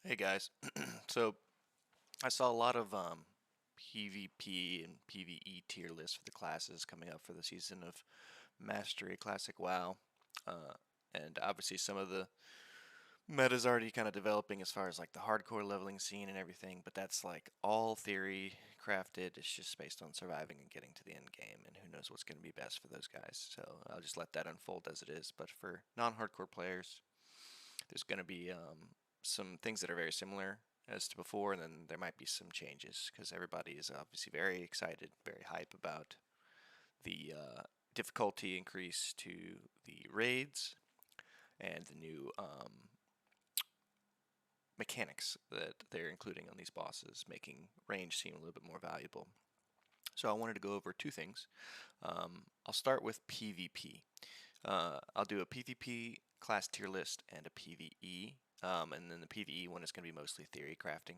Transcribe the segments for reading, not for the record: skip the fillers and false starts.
Hey guys, so I saw a lot of PvP and PvE tier lists for the classes coming up for the season of Mastery Classic WoW, uh, and obviously some of the meta's already kind of developing as far as like the hardcore leveling scene and everything, but that's like all theory crafted. It's just based on surviving and getting to the end game, and who knows what's going to be best for those guys. So I'll just let that unfold as it is. But for non-hardcore players, there's going to be some things that are very similar as to before, and then there might be some changes because everybody is obviously very excited, very hype about the difficulty increase to the raids and the new mechanics that they're including on these bosses, making range seem a little bit more valuable. So I wanted to go over two things. I'll start with PvP. I'll do a PvP class tier list and a PvE, and then the PvE one is going to be mostly theory crafting,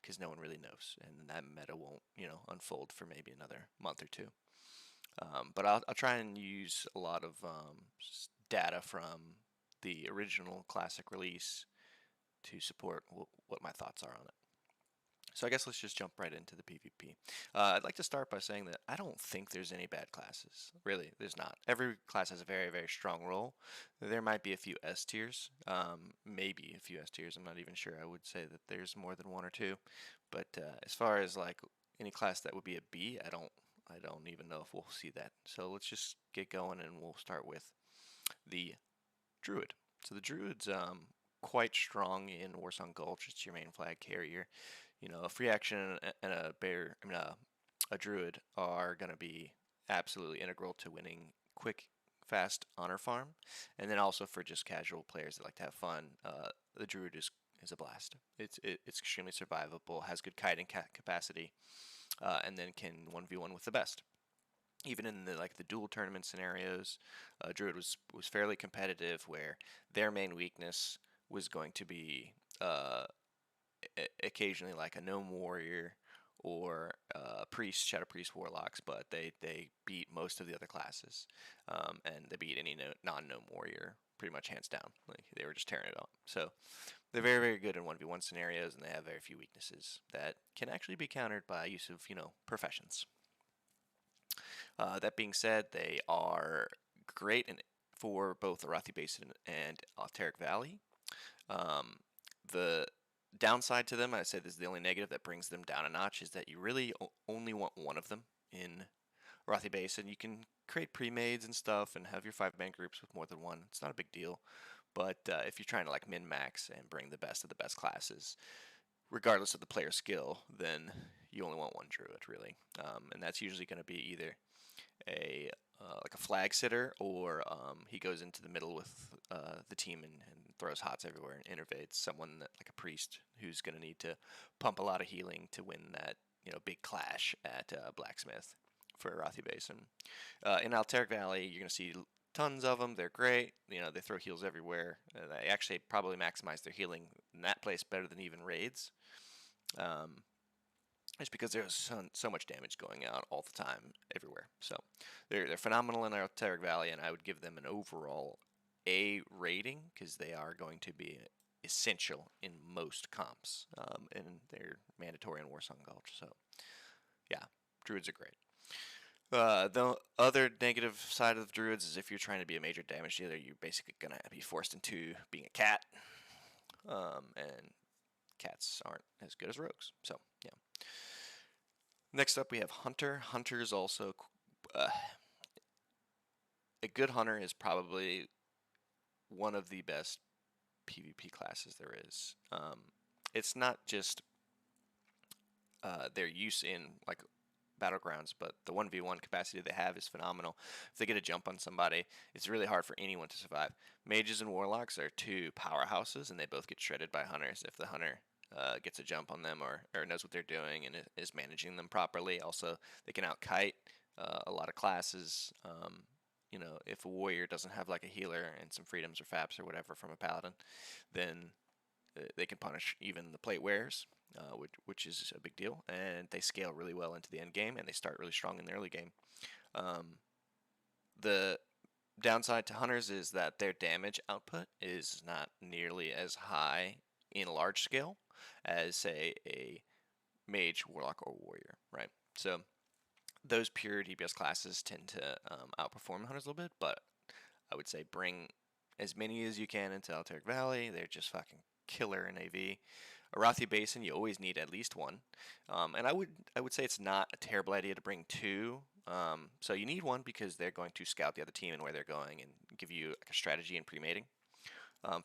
because no one really knows, and that meta won't, unfold for maybe another month or two. But I'll try and use a lot of data from the original classic release to support what my thoughts are on it. So I guess let's just jump right into the PvP. I'd like to start by saying that I don't think there's any bad classes. Really, there's not. Every class has a very, very strong role. There might be a few S tiers, maybe a few S tiers. I'm not even sure. I would say that there's more than one or two. But as far as like any class that would be a B, I don't even know if we'll see that. So let's just get going, and we'll start with the Druid. So the Druid's quite strong in Warsong Gulch. It's your main flag carrier. A free action and a bear, a druid are going to be absolutely integral to winning quick, fast honor farm, and then also for just casual players that like to have fun. The druid is a blast. It's extremely survivable, has good kiting capacity, and then can 1v1 with the best. Even in the dual tournament scenarios, druid was fairly competitive, where their main weakness was going to be occasionally like a gnome warrior or priest, shadow priest, warlocks, but they beat most of the other classes, and they beat any non-gnome warrior pretty much hands down. Like they were just tearing it up. So they're very, very good in 1v1 scenarios, and they have very few weaknesses that can actually be countered by use of professions. That being said, they are great for both Arathi Basin and Alteric Valley. The downside to them, I said this is the only negative that brings them down a notch, is that you really only want one of them in Arathi Basin. You can create pre-mades and stuff and have your 5-man groups with more than one. It's not a big deal. But if you're trying to like min-max and bring the best of the best classes, regardless of the player skill, then you only want one druid, really. And that's usually going to be either a like a flag sitter, or he goes into the middle with the team and throws hots everywhere and innervates someone like a priest who's going to need to pump a lot of healing to win that big clash at Blacksmith for Arathi Basin. In Alteric Valley, you're going to see tons of them. They're great. They throw heals everywhere. They actually probably maximize their healing in that place better than even raids. Just because there's so much damage going out all the time, everywhere. So they're phenomenal in Alteric Valley, and I would give them an overall A rating because they are going to be essential in most comps, and they're mandatory in Warsong Gulch. So yeah, druids are great. The other negative side of druids is if you're trying to be a major damage dealer, you're basically gonna be forced into being a cat, and cats aren't as good as rogues. So yeah. Next up, we have Hunter. Hunter is also a good hunter is probably one of the best PvP classes there is. It's not just their use in like battlegrounds, but the 1v1 capacity they have is phenomenal. If they get a jump on somebody, it's really hard for anyone to survive. Mages and warlocks are two powerhouses, and they both get shredded by hunters if the hunter gets a jump on them, or knows what they're doing and is managing them properly. Also, they can outkite a lot of classes. If a warrior doesn't have like a healer and some freedoms or faps or whatever from a paladin, then they can punish even the plate wearers, which is a big deal. And they scale really well into the end game, and they start really strong in the early game. The downside to hunters is that their damage output is not nearly as high in large scale as, say, a Mage, Warlock, or Warrior, right? So those pure DPS classes tend to outperform Hunters a little bit, but I would say bring as many as you can into Alteric Valley. They're just fucking killer in AV. Arathi Basin, you always need at least one, and I would say it's not a terrible idea to bring two. So you need one because they're going to scout the other team and where they're going and give you like a strategy in pre-mating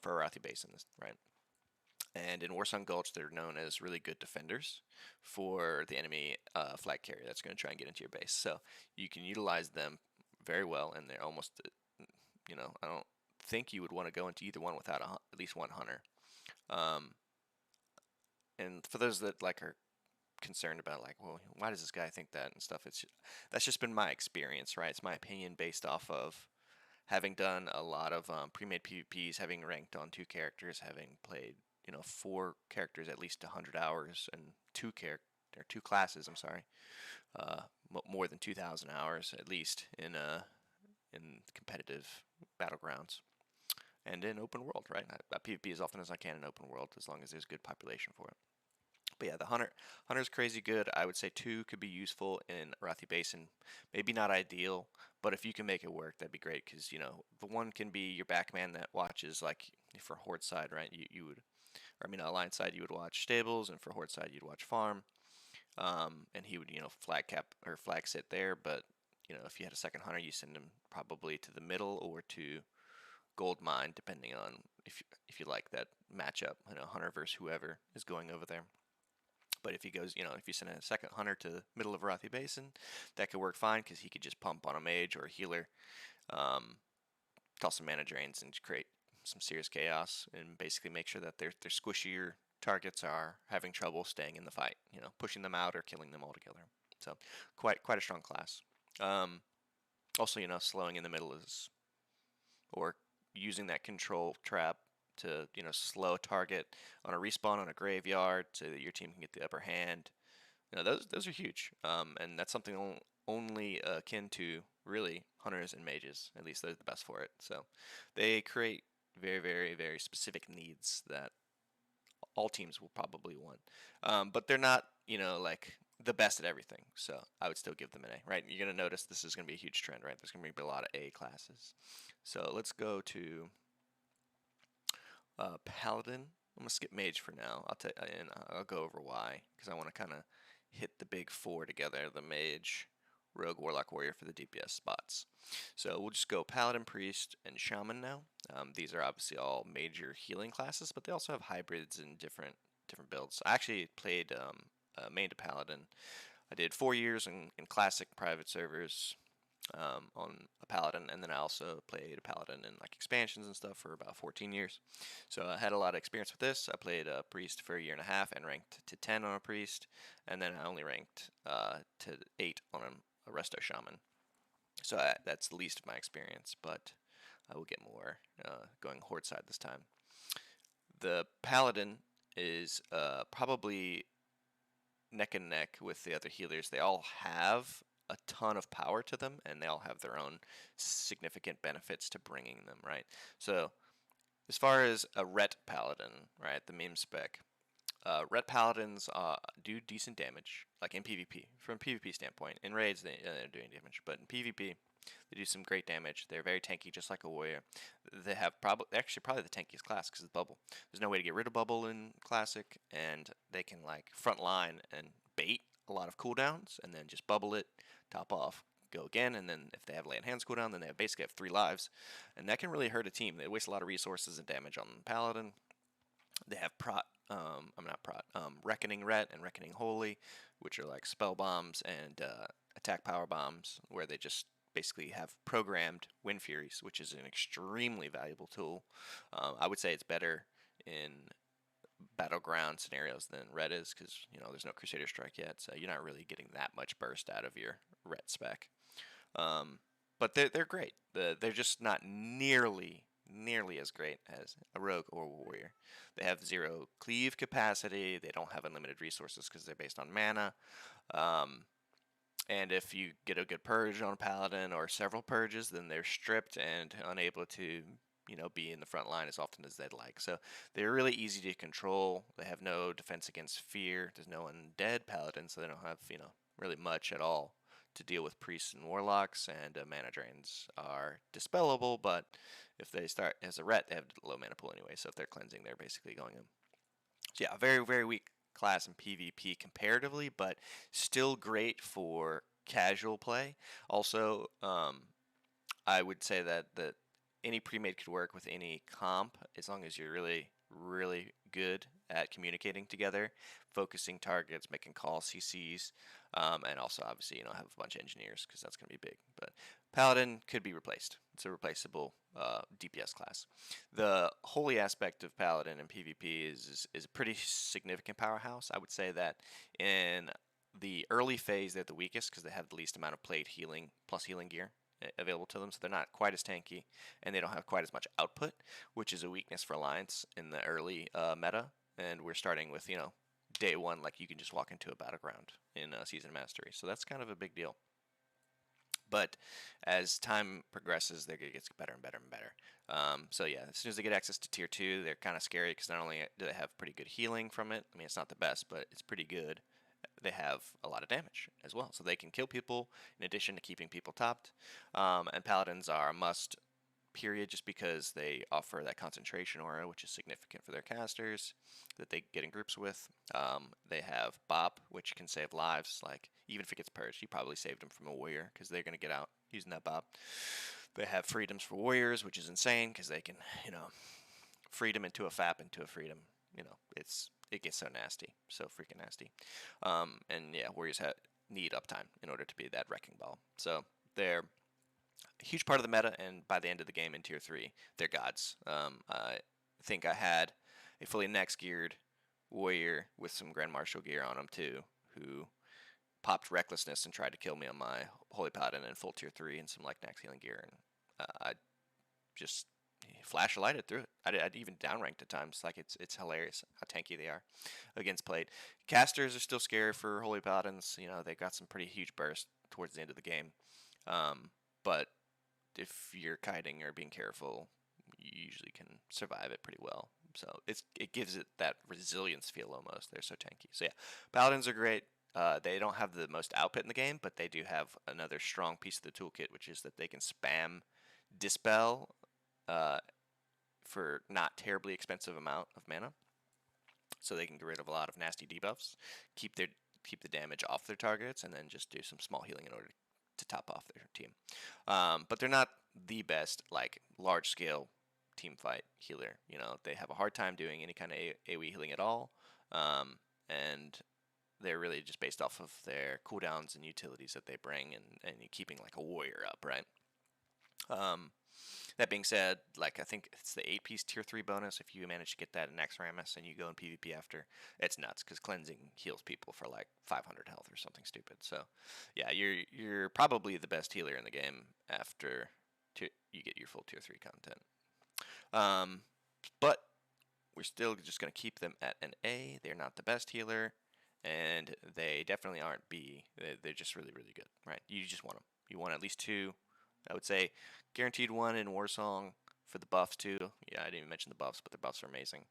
for Arathi Basin, right? And in Warsong Gulch, they're known as really good defenders for the enemy flag carrier that's going to try and get into your base. So you can utilize them very well, and they're almost, I don't think you would want to go into either one without at least one hunter. Um, and for those that like are concerned about like, well, why does this guy think that and stuff? That's just been my experience, right? It's my opinion based off of having done a lot of pre-made PvPs, having ranked on 2 characters, having played 4 characters at least 100 hours, and 2 classes. I'm sorry, more than 2,000 hours at least in competitive battlegrounds and in open world. Right, I PvP as often as I can in open world as long as there's good population for it. But yeah, the hunter's crazy good. I would say 2 could be useful in Arathi Basin. Maybe not ideal, but if you can make it work, that'd be great. Because the one can be your backman that watches, like for Horde side, right? You would, or I mean, Alliance side, you would watch stables, and for Horde side, you'd watch farm. And he would flag cap or flag sit there. But if you had a second hunter, you send him probably to the middle or to gold mine, depending on if you like that matchup. Hunter versus whoever is going over there. But if he goes, if you send a second hunter to the middle of Arathi Basin, that could work fine because he could just pump on a mage or a healer, toss some mana drains, and create some serious chaos, and basically make sure that their squishier targets are having trouble staying in the fight, pushing them out or killing them altogether. So quite a strong class. Also, slowing in the middle is, or using that control trap to slow a target on a respawn on a graveyard so that your team can get the upper hand. Those are huge, and that's something only akin to really hunters and mages. At least they're the best for it. So they create very, very, very specific needs that all teams will probably want, but they're not like the best at everything. So I would still give them an A. Right? You're gonna notice this is gonna be a huge trend. Right? There's gonna be a lot of A classes. So let's go to Paladin. I'm gonna skip Mage for now. And I'll go over why, because I want to kind of hit the big 4 together: the Mage, Rogue, Warlock, Warrior for the DPS spots. So we'll just go Paladin, Priest, and Shaman now. These are obviously all major healing classes, but they also have hybrids and different builds. I actually played main to Paladin. I did 4 years in classic private servers. On a Paladin, and then I also played a Paladin in like expansions and stuff for about 14 years. So I had a lot of experience with this. I played a Priest for a year and a half and ranked to 10 on a Priest, and then I only ranked to 8 on a Resto Shaman. So that's the least of my experience, but I will get more going Horde side this time. The Paladin is probably neck and neck with the other healers. They all have a ton of power to them, and they all have their own significant benefits to bringing them, right? So as far as a Ret Paladin, right, the meme spec, Ret Paladins do decent damage, like in PvP. From a PvP standpoint, in raids they're doing damage, but in PvP they do some great damage. They're very tanky, just like a warrior. They have probably the tankiest class because of the bubble. There's no way to get rid of bubble in classic, and they can like front line and bait a lot of cooldowns, and then just bubble it, top off, go again, and then if they have lay on hands cooldown, then they basically have 3 lives, and that can really hurt a team. They waste a lot of resources and damage on Paladin. They have Reckoning Ret and Reckoning Holy, which are like spell bombs and attack power bombs, where they just basically have programmed Wind Furies, which is an extremely valuable tool. I would say it's better in battleground scenarios than Ret is, because there's no Crusader Strike yet, so you're not really getting that much burst out of your Ret spec. But they're great. They're just not nearly as great as a Rogue or a Warrior. They have 0 cleave capacity. They don't have unlimited resources because they're based on mana. And if you get a good purge on a Paladin or several purges, then they're stripped and unable to be in the front line as often as they'd like. So they're really easy to control. They have no defense against fear. There's no undead paladin, so they don't have really much at all to deal with priests and warlocks. And mana drains are dispellable, but if they start as a ret, they have low mana pool anyway. So if they're cleansing, they're basically going in. So yeah, very very weak class in PvP comparatively, but still great for casual play. Also, I would say that any pre-made could work with any comp as long as you're really, really good at communicating together, focusing targets, making calls, CCs, and also obviously have a bunch of engineers because that's going to be big. But Paladin could be replaced. It's a replaceable DPS class. The holy aspect of Paladin in PvP is a pretty significant powerhouse. I would say that in the early phase they're the weakest because they have the least amount of plate healing plus healing gear available to them, so they're not quite as tanky, and they don't have quite as much output, which is a weakness for Alliance in the early meta. And we're starting with day one, like you can just walk into a battleground in Season Mastery, so that's kind of a big deal. But as time progresses, it gets better and better and better. So yeah, as soon as they get access to Tier 2, they're kind of scary because not only do they have pretty good healing from it, I mean it's not the best, but it's pretty good. They have a lot of damage as well, so they can kill people in addition to keeping people topped. And Paladins are a must, period, just because they offer that concentration aura, which is significant for their casters that they get in groups with. They have Bop, which can save lives. Like even if it gets purged, you probably saved them from a warrior because they're going to get out using that Bop. They have freedoms for warriors, which is insane because they can, freedom into a FAP into a freedom. It gets so nasty, so freaking nasty. And yeah, warriors need uptime in order to be that wrecking ball. So they're a huge part of the meta, and by the end of the game in Tier 3, they're gods. I think I had a fully next geared warrior with some Grand Marshal gear on him too, who popped Recklessness and tried to kill me on my Holy Paladin in full Tier 3 and some like next healing gear, and I just flash-lighted through it. I'd even downranked at times. Like it's hilarious how tanky they are against plate. Casters are still scary for Holy Paladins. They got some pretty huge burst towards the end of the game. But if you're kiting or being careful, you usually can survive it pretty well. So it gives it that resilience feel almost. They're so tanky. So yeah, Paladins are great. They don't have the most output in the game, but they do have another strong piece of the toolkit, which is that they can spam Dispel for not terribly expensive amount of mana. So they can get rid of a lot of nasty debuffs, keep the damage off their targets, and then just do some small healing in order to top off their team. But they're not the best like large scale team fight healer. They have a hard time doing any kind of AoE healing at all, and they're really just based off of their cooldowns and utilities that they bring, and keeping like a warrior up, right? That being said, like I think it's the 8-piece Tier 3 bonus. If you manage to get that in Naxxramas and you go in PvP after, it's nuts because cleansing heals people for like 500 health or something stupid. So, yeah, you're probably the best healer in the game after you get your full Tier 3 content. But we're still just going to keep them at an A. They're not the best healer, and they definitely aren't B. They're just really, really good, right? You just want them. You want at least 2. I would say guaranteed 1 in Warsong for the buffs too. Yeah, I didn't even mention the buffs, but the buffs are amazing.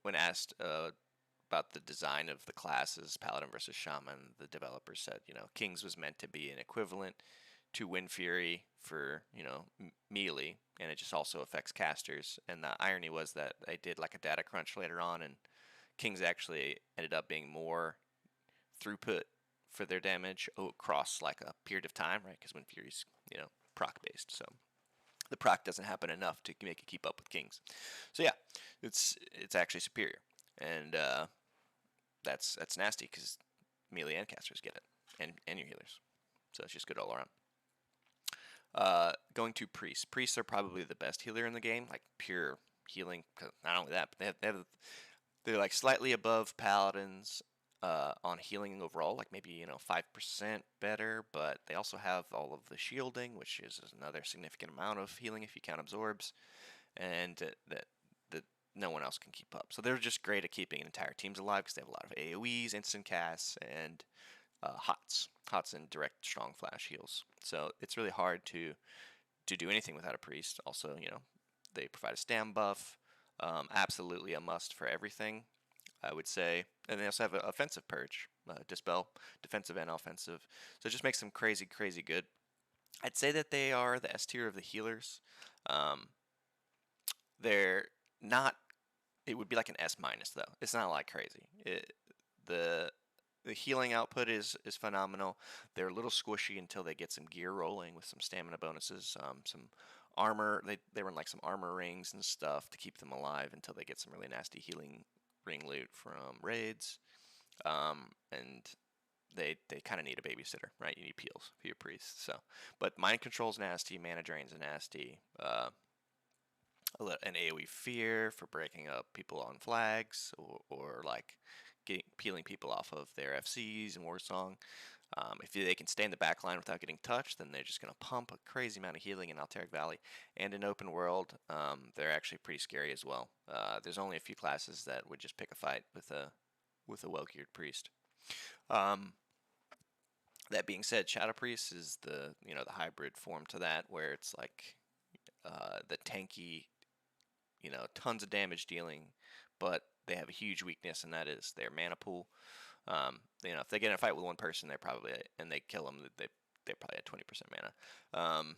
When asked about the design of the classes, Paladin versus Shaman, the developers said, Kings was meant to be an equivalent to Wind Fury for, melee, and it just also affects casters. And the irony was that they did like a data crunch later on, and Kings actually ended up being more throughput for their damage across like a period of time, right? Because Wind Fury's, proc based, so the proc doesn't happen enough to make it keep up with Kings. So yeah, it's actually superior, and that's nasty because melee and casters get it, and your healers. So it's just good all around. Going to priests. Priests are probably the best healer in the game, like pure healing. Cause not only that, but they're like slightly above paladins on healing overall, like maybe 5% better, but they also have all of the shielding, which is another significant amount of healing if you count absorbs, and that no one else can keep up. So they're just great at keeping entire teams alive because they have a lot of AoEs, instant casts, and hots and direct strong flash heals. So it's really hard to to do anything without a priest. Also, they provide a stam buff. Absolutely a must for everything, I would say. And they also have an offensive purge, dispel, defensive and offensive. So it just makes them crazy, crazy good. I'd say that they are the S tier of the healers. Um, they're not. It would be like an S minus though. It's not like crazy. The the healing output is phenomenal. They're a little squishy until they get some gear rolling with some stamina bonuses, some armor. They run like some armor rings and stuff to keep them alive until they get some really nasty healing ring loot from raids. And they kind of need a babysitter, right? You need peels for your priests. So, but mind control's nasty, mana drain's nasty. An AoE fear for breaking up people on flags, or like peeling people off of their FCs and Warsong. If they can stay in the back line without getting touched, then they're just going to pump a crazy amount of healing in Alteric Valley. And in open world, they're actually pretty scary as well. There's only a few classes that would just pick a fight with a well-geared priest. That being said, Shadow Priest is the hybrid form to that, where it's like the tanky, tons of damage dealing, but they have a huge weakness, and that is their mana pool. If they get in a fight with one person, and they kill them, they're probably at 20% mana.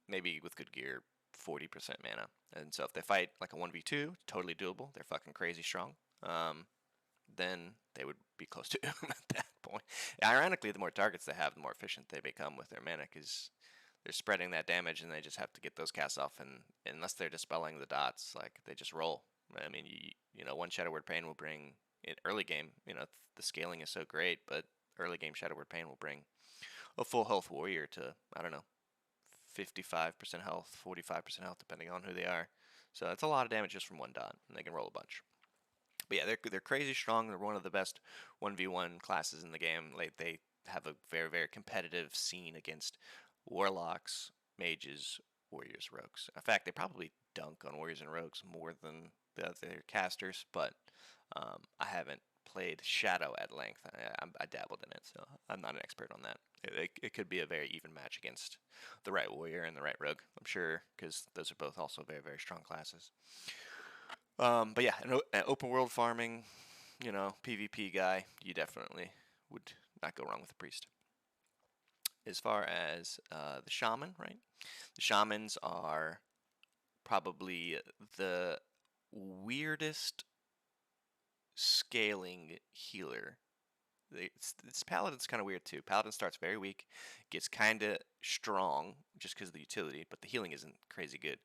Maybe with good gear, 40% mana. And so if they fight like a 1v2, totally doable. They're fucking crazy strong. Then they would be close to at that point. Ironically, the more targets they have, the more efficient they become with their mana, because they're spreading that damage, and they just have to get those casts off. And unless they're dispelling the dots, like, they just roll. I mean, one Shadow Word Pain will bring it early game. The scaling is so great, but early game Shadow Word Pain will bring a full health warrior to, I don't know, 55% health, 45% health, depending on who they are. So that's a lot of damage just from one dot, and they can roll a bunch. But yeah, they're crazy strong. They're one of the best 1v1 classes in the game. They have a very, very competitive scene against warlocks, mages, warriors, rogues. In fact, they probably dunk on warriors and rogues more than the other casters, but I haven't played Shadow at length. I dabbled in it, so I'm not an expert on that. It could be a very even match against the right warrior and the right rogue, I'm sure, because those are both also very, very strong classes. But yeah, an open world farming, PvP guy, you definitely would not go wrong with a priest. As far as the shaman, right? The shamans are probably the weirdest scaling healer. This Paladin's kind of weird too. Paladin starts very weak, gets kind of strong just because of the utility, but the healing isn't crazy good.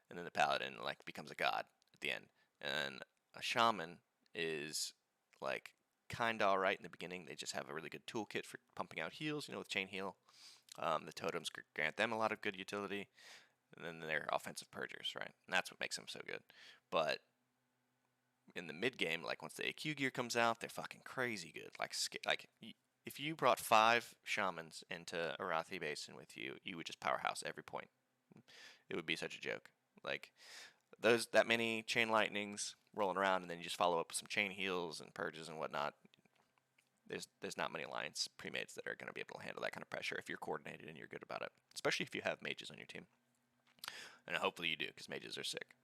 And then the Paladin becomes a god at the end. And a shaman is like kind of alright in the beginning. They just have a really good toolkit for pumping out heals, with chain heal. The totems grant them a lot of good utility, and then they're offensive purgers, right? And that's what makes them so good. But in the mid game, once the AQ gear comes out, they're fucking crazy good. If you brought 5 shamans into Arathi Basin with you, you would just powerhouse every point. It would be such a joke. That many chain lightnings rolling around, and then you just follow up with some chain heals and purges and whatnot. There's not many alliance pre-mates that are going to be able to handle that kind of pressure if you're coordinated and you're good about it, especially if you have mages on your team. And hopefully you do, because mages are sick.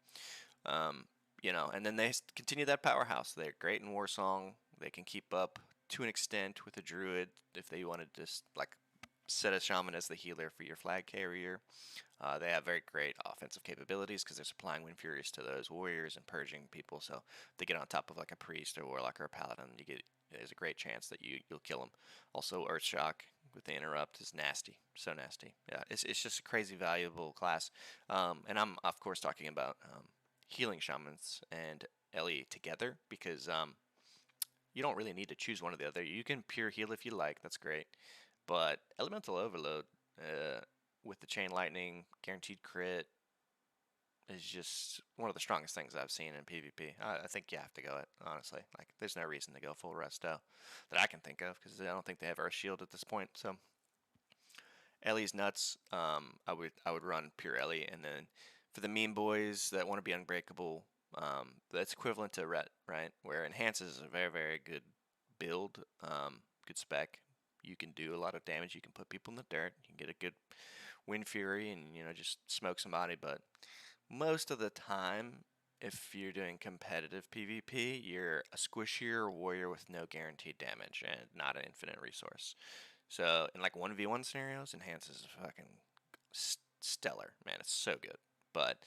And then they continue that powerhouse. They're great in Warsong. They can keep up to an extent with a druid if they wanted to just set a shaman as the healer for your flag carrier. They have very great offensive capabilities because they're supplying Wind Furies to those warriors and purging people. So if they get on top of a priest or warlock or a paladin, there's a great chance that you'll kill them. Also, Earthshock with the interrupt is nasty, so nasty. Yeah, it's just a crazy valuable class. And I'm of course talking about healing shamans and Ellie together, because you don't really need to choose one or the other. You can pure heal if you like. That's great. But Elemental Overload with the Chain Lightning, guaranteed crit, is just one of the strongest things I've seen in PvP. I think you have to go it, honestly. There's no reason to go full Resto that I can think of, because I don't think they have Earth Shield at this point. So Ellie's nuts. I would run pure Ellie, and then for the meme boys that want to be unbreakable, that's equivalent to Ret, right? Where Enhances is a very, very good build, good spec. You can do a lot of damage. You can put people in the dirt. You can get a good Wind Fury and just smoke somebody. But most of the time, if you're doing competitive PvP, you're a squishier warrior with no guaranteed damage and not an infinite resource. So in like 1v1 scenarios, enhances is fucking stellar, man. It's so good. But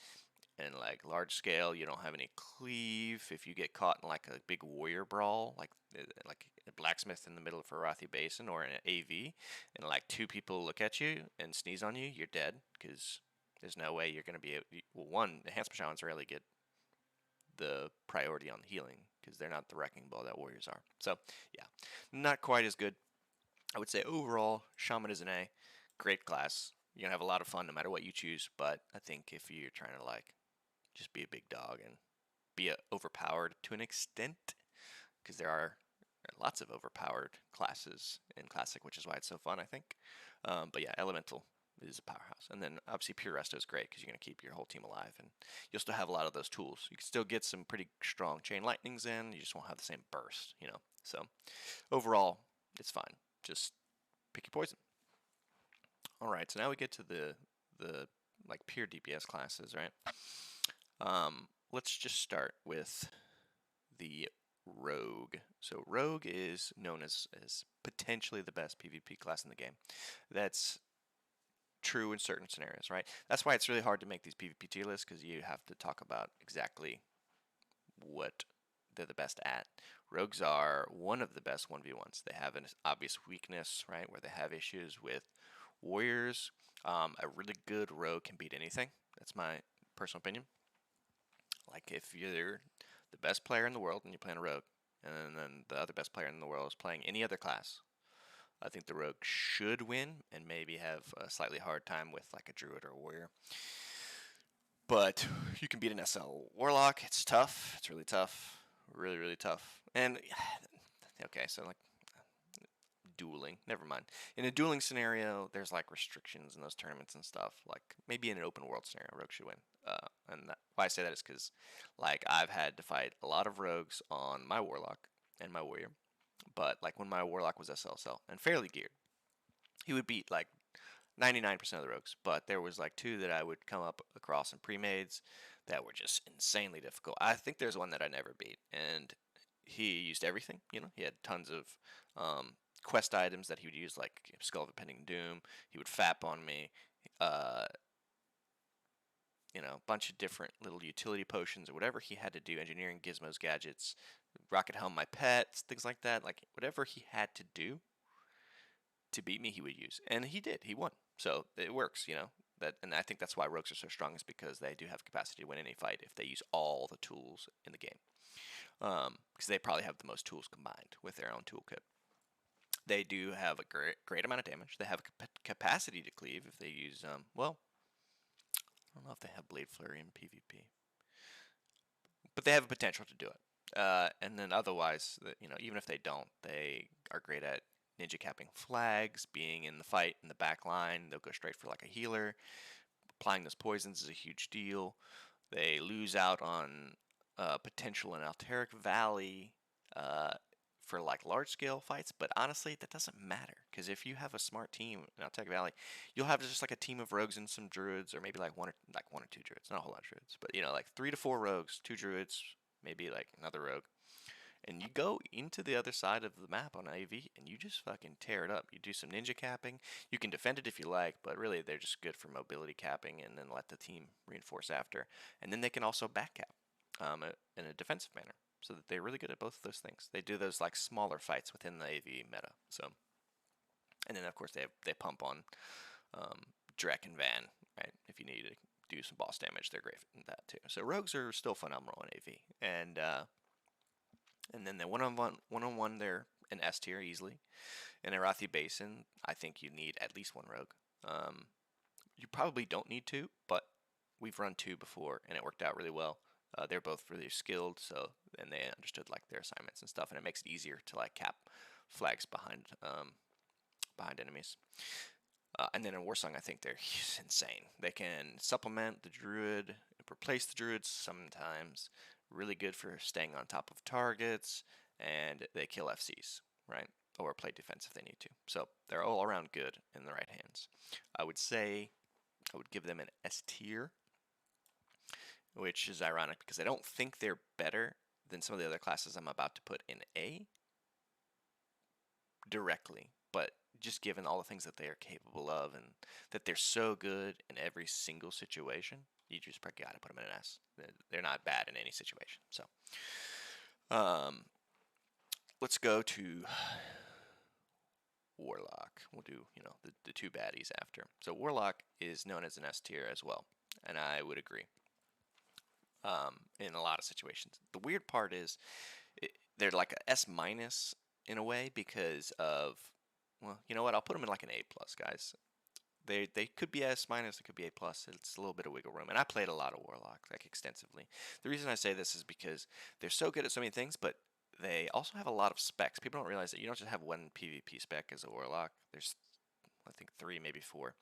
in like large scale, you don't have any cleave. If you get caught in like a big warrior brawl, like a blacksmith in the middle of Arathi Basin or an AV, and like two people look at you and sneeze on you, you're dead because there's no way you're gonna be able. Well, one, enhancement shamans rarely get the priority on healing because they're not the wrecking ball that warriors are. So yeah, not quite as good. I would say overall, shaman is an A, great class. You're gonna have a lot of fun no matter what you choose. But I think if you're trying to like just be a big dog and be overpowered to an extent, because there are lots of overpowered classes in Classic, which is why it's so fun, I think. But yeah, Elemental is a powerhouse. And then obviously Pure Resto is great because you're going to keep your whole team alive, and you'll still have a lot of those tools. You can still get some pretty strong Chain Lightnings in, you just won't have the same burst, So overall, it's fine. Just pick your poison. Alright, so now we get to the like pure DPS classes, right? Let's just start with the Rogue. So Rogue is known as potentially the best PvP class in the game. That's true in certain scenarios, right? That's why it's really hard to make these PvP tier lists, because you have to talk about exactly what they're the best at. Rogues are one of the best 1v1s. They have an obvious weakness, right, where they have issues with warriors. A really good rogue can beat anything. That's my personal opinion. Like if you're the best player in the world and you're playing a rogue, and then the other best player in the world is playing any other class, I think the rogue should win and maybe have a slightly hard time with like a druid or a warrior. But you can beat an SL warlock. It's tough. It's really tough. Really, really tough. And okay, so like dueling. Never mind. In a dueling scenario, there's like restrictions in those tournaments and stuff. Like maybe in an open world scenario, rogue should win. Why I say that is because, like, I've had to fight a lot of rogues on my warlock and my warrior. But like when my warlock was SLSL and fairly geared, he would beat like 99% of the rogues. But there was like two that I would come up across in pre-mades that were just insanely difficult. I think there's one that I never beat, and he used everything. He had tons of quest items that he would use, like Skull of Impending Doom. He would fap on me. A bunch of different little utility potions or whatever he had to do, engineering gizmos, gadgets, rocket helm, my pets, things like that. Like whatever he had to do to beat me, he would use, and he did. He won, so it works. And I think that's why rogues are so strong, is because they do have capacity to win any fight if they use all the tools in the game. Because they probably have the most tools combined with their own toolkit. They do have a great amount of damage. They have a capacity to cleave if they use well, I don't know if they have Blade Flurry in PvP, but they have a potential to do it. And then otherwise, even if they don't, they are great at ninja capping flags, being in the fight in the back line. They'll go straight for like a healer. Applying those poisons is a huge deal. They lose out on potential in Alteric Valley for like large scale fights, but honestly, that doesn't matter, because if you have a smart team in Alteric Valley, you'll have just like a team of rogues and some druids, or maybe like one or two druids, not a whole lot of druids, but like 3 to 4 rogues, 2 druids, maybe like another rogue, and you go into the other side of the map on AV and you just fucking tear it up. You do some ninja capping. You can defend it if you like, but really they're just good for mobility capping, and then let the team reinforce after. And then they can also back cap in a defensive manner, so that they're really good at both of those things. They do those like smaller fights within the AV meta. So, and then of course they pump on Drek and Van, right? If you need to do some boss damage, they're great at that too. So rogues are still phenomenal in AV, and then the one-on-one, they're an S tier easily. In Arathi Basin, I think you need at least 1 rogue. You probably don't need 2, but we've run 2 before and it worked out really well. They're both really skilled, and they understood like their assignments and stuff, and it makes it easier to like cap flags behind enemies. And then in Warsong, I think they're insane. They can supplement the druid, replace the druids sometimes. Really good for staying on top of targets, and they kill FCs, right? Or play defense if they need to. So they're all around good in the right hands. I would say I would give them an S tier, which is ironic because I don't think they're better than some of the other classes I'm about to put in A directly, but just given all the things that they are capable of and that they're so good in every single situation, you just probably got to put them in an S. They're not bad in any situation. So, let's go to Warlock. We'll do, the two baddies after. So Warlock is known as an S tier as well, and I would agree. In a lot of situations, the weird part is they're like a S minus in a way because of, well, you know what? I'll put them in like an A plus, guys. They could be S minus, they could be A plus. It's a little bit of wiggle room, and I played a lot of Warlock like extensively. The reason I say this is because they're so good at so many things, but they also have a lot of specs. People don't realize that you don't just have one PvP spec as a Warlock. There's, I think, 3, maybe 4.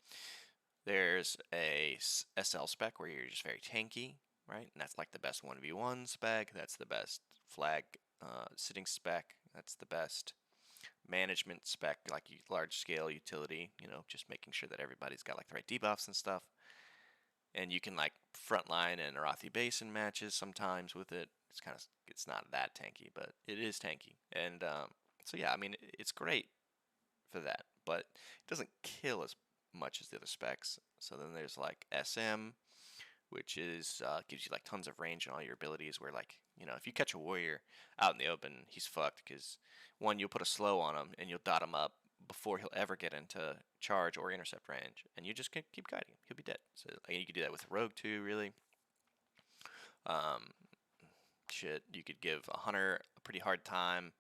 There's a SL spec where you're just very tanky, right? And that's like the best 1v1 spec. That's the best flag sitting spec. That's the best management spec, like large scale utility, just making sure that everybody's got like the right debuffs and stuff. And you can like frontline and Arathi Basin matches sometimes with it. It's not that tanky, but it is tanky. And so yeah, I mean, it's great for that, but it doesn't kill as much as the other specs. So then there's like SM, which is gives you like tons of range on all your abilities. Where like if you catch a warrior out in the open, he's fucked because one, you'll put a slow on him and you'll dot him up before he'll ever get into charge or intercept range, and you just keep guiding him. He'll be dead. So you could do that with Rogue too, really. You could give a Hunter a pretty hard time.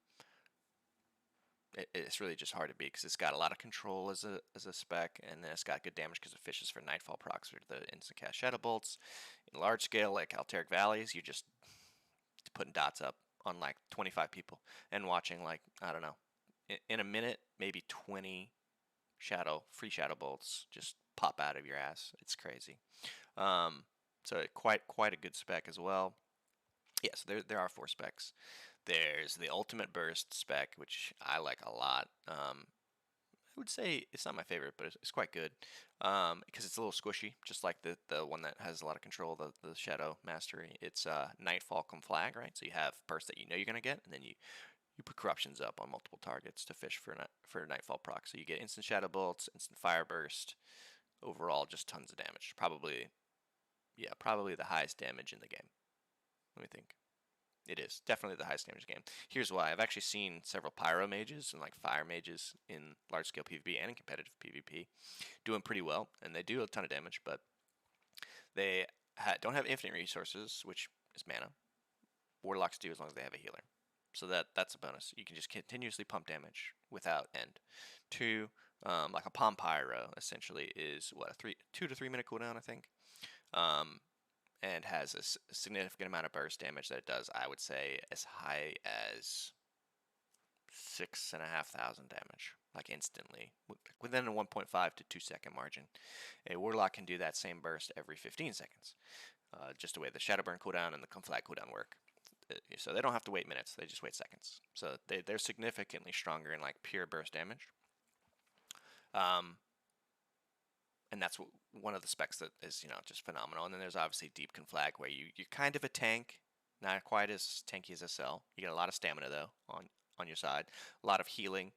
It's really just hard to beat because it's got a lot of control as a spec, and then it's got good damage because it fishes for Nightfall procs or the instant cast Shadow Bolts. In large scale, like Alteric Valleys, you're just putting dots up on like 25 people and watching like, I don't know, in a minute, maybe 20 free Shadow Bolts just pop out of your ass. It's crazy. So quite a good spec as well. Yes, there are 4 specs. There's the Ultimate Burst spec, which I like a lot. I would say it's not my favorite, but it's quite good because it's a little squishy, just like the one that has a lot of control, the Shadow Mastery. It's Nightfall Conflag, right? So you have burst that you're going to get, and then you put corruptions up on multiple targets to fish for Nightfall proc. So you get instant Shadow Bolts, instant Fire Burst, overall just tons of damage. Probably the highest damage in the game. Let me think. It is definitely the highest damage game. Here's why. I've actually seen several pyro mages and like fire mages in large scale PvP and in competitive PvP doing pretty well, and they do a ton of damage, but they don't have infinite resources, which is mana. Warlocks do as long as they have a healer, so that's a bonus. You can just continuously pump damage without end. 2, like a Palm Pyro essentially is what, a 2 to 3 minute cooldown, I think. And has a significant amount of burst damage that it does, I would say, as high as 6,500 damage, like instantly, within a 1.5 to 2 second margin. A Warlock can do that same burst every 15 seconds, just the way the Shadowburn cooldown and the Conflag cooldown work. So they don't have to wait minutes, they just wait seconds. So they're significantly stronger in like pure burst damage. And that's one of the specs that is, just phenomenal. And then there's obviously Deep Conflag, where you're kind of a tank, not quite as tanky as SL. You get a lot of stamina, though, on your side. A lot of healing,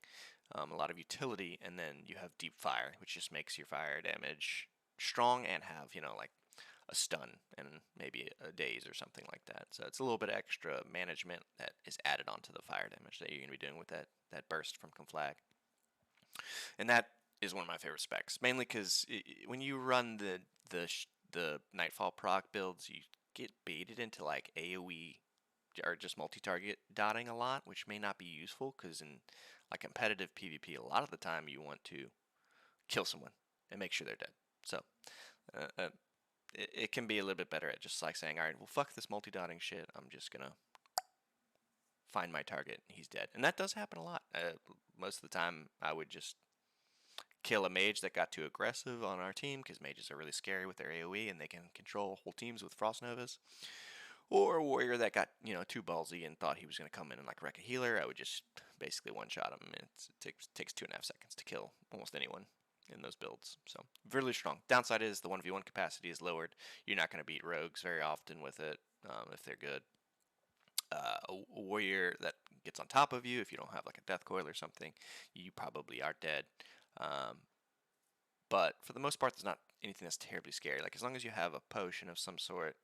a lot of utility, and then you have Deep Fire, which just makes your fire damage strong and have, like a stun and maybe a daze or something like that. So it's a little bit of extra management that is added onto the fire damage that you're going to be doing with that burst from Conflag. And that is one of my favorite specs, mainly because when you run the Nightfall proc builds, you get baited into like AoE or just multi-target dotting a lot, which may not be useful because in like competitive PvP, a lot of the time you want to kill someone and make sure they're dead. So it can be a little bit better at just like saying, all right, well, fuck this multi-dotting shit. I'm just gonna find my target. He's dead, and that does happen a lot. Most of the time, I would just kill a mage that got too aggressive on our team, because mages are really scary with their AoE and they can control whole teams with Frost Novas. Or a warrior that got, too ballsy and thought he was going to come in and like wreck a healer. I would just basically one-shot him. It takes 2.5 seconds to kill almost anyone in those builds. So really strong. Downside is the 1v1 capacity is lowered. You're not going to beat rogues very often with it if they're good. A warrior that gets on top of you, if you don't have like a death coil or something, you probably are dead. But for the most part, there's not anything that's terribly scary. Like as long as you have a potion of some sort,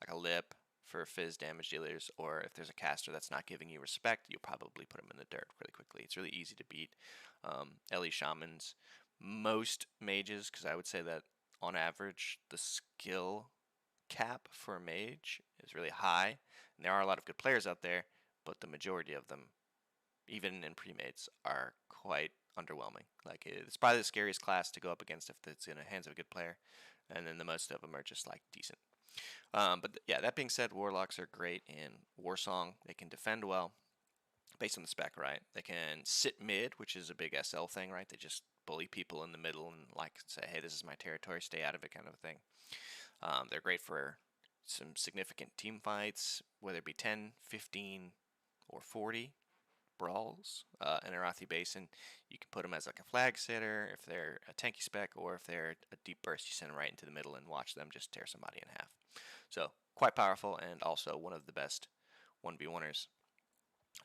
like a lip for fizz damage dealers, or if there's a caster that's not giving you respect, you'll probably put them in the dirt really quickly. It's really easy to beat. LE Shamans, most mages, because I would say that on average the skill cap for a mage is really high, and there are a lot of good players out there, but the majority of them, even in pre-mates, are quite underwhelming. Like it's probably the scariest class to go up against if it's in the hands of a good player, and then the most of them are just like decent. But yeah, that being said, warlocks are great in Warsong. They can defend well, based on the spec, right? They can sit mid, which is a big SL thing, right? They just bully people in the middle and like say, hey, this is my territory, stay out of it, kind of a thing. They're great for some significant team fights, whether it be 10, 15, or 40 brawls in Arathi Basin. You can put them as like a flag sitter if they're a tanky spec, or if they're a deep burst, you send them right into the middle and watch them just tear somebody in half. So quite powerful, and also one of the best 1v1ers.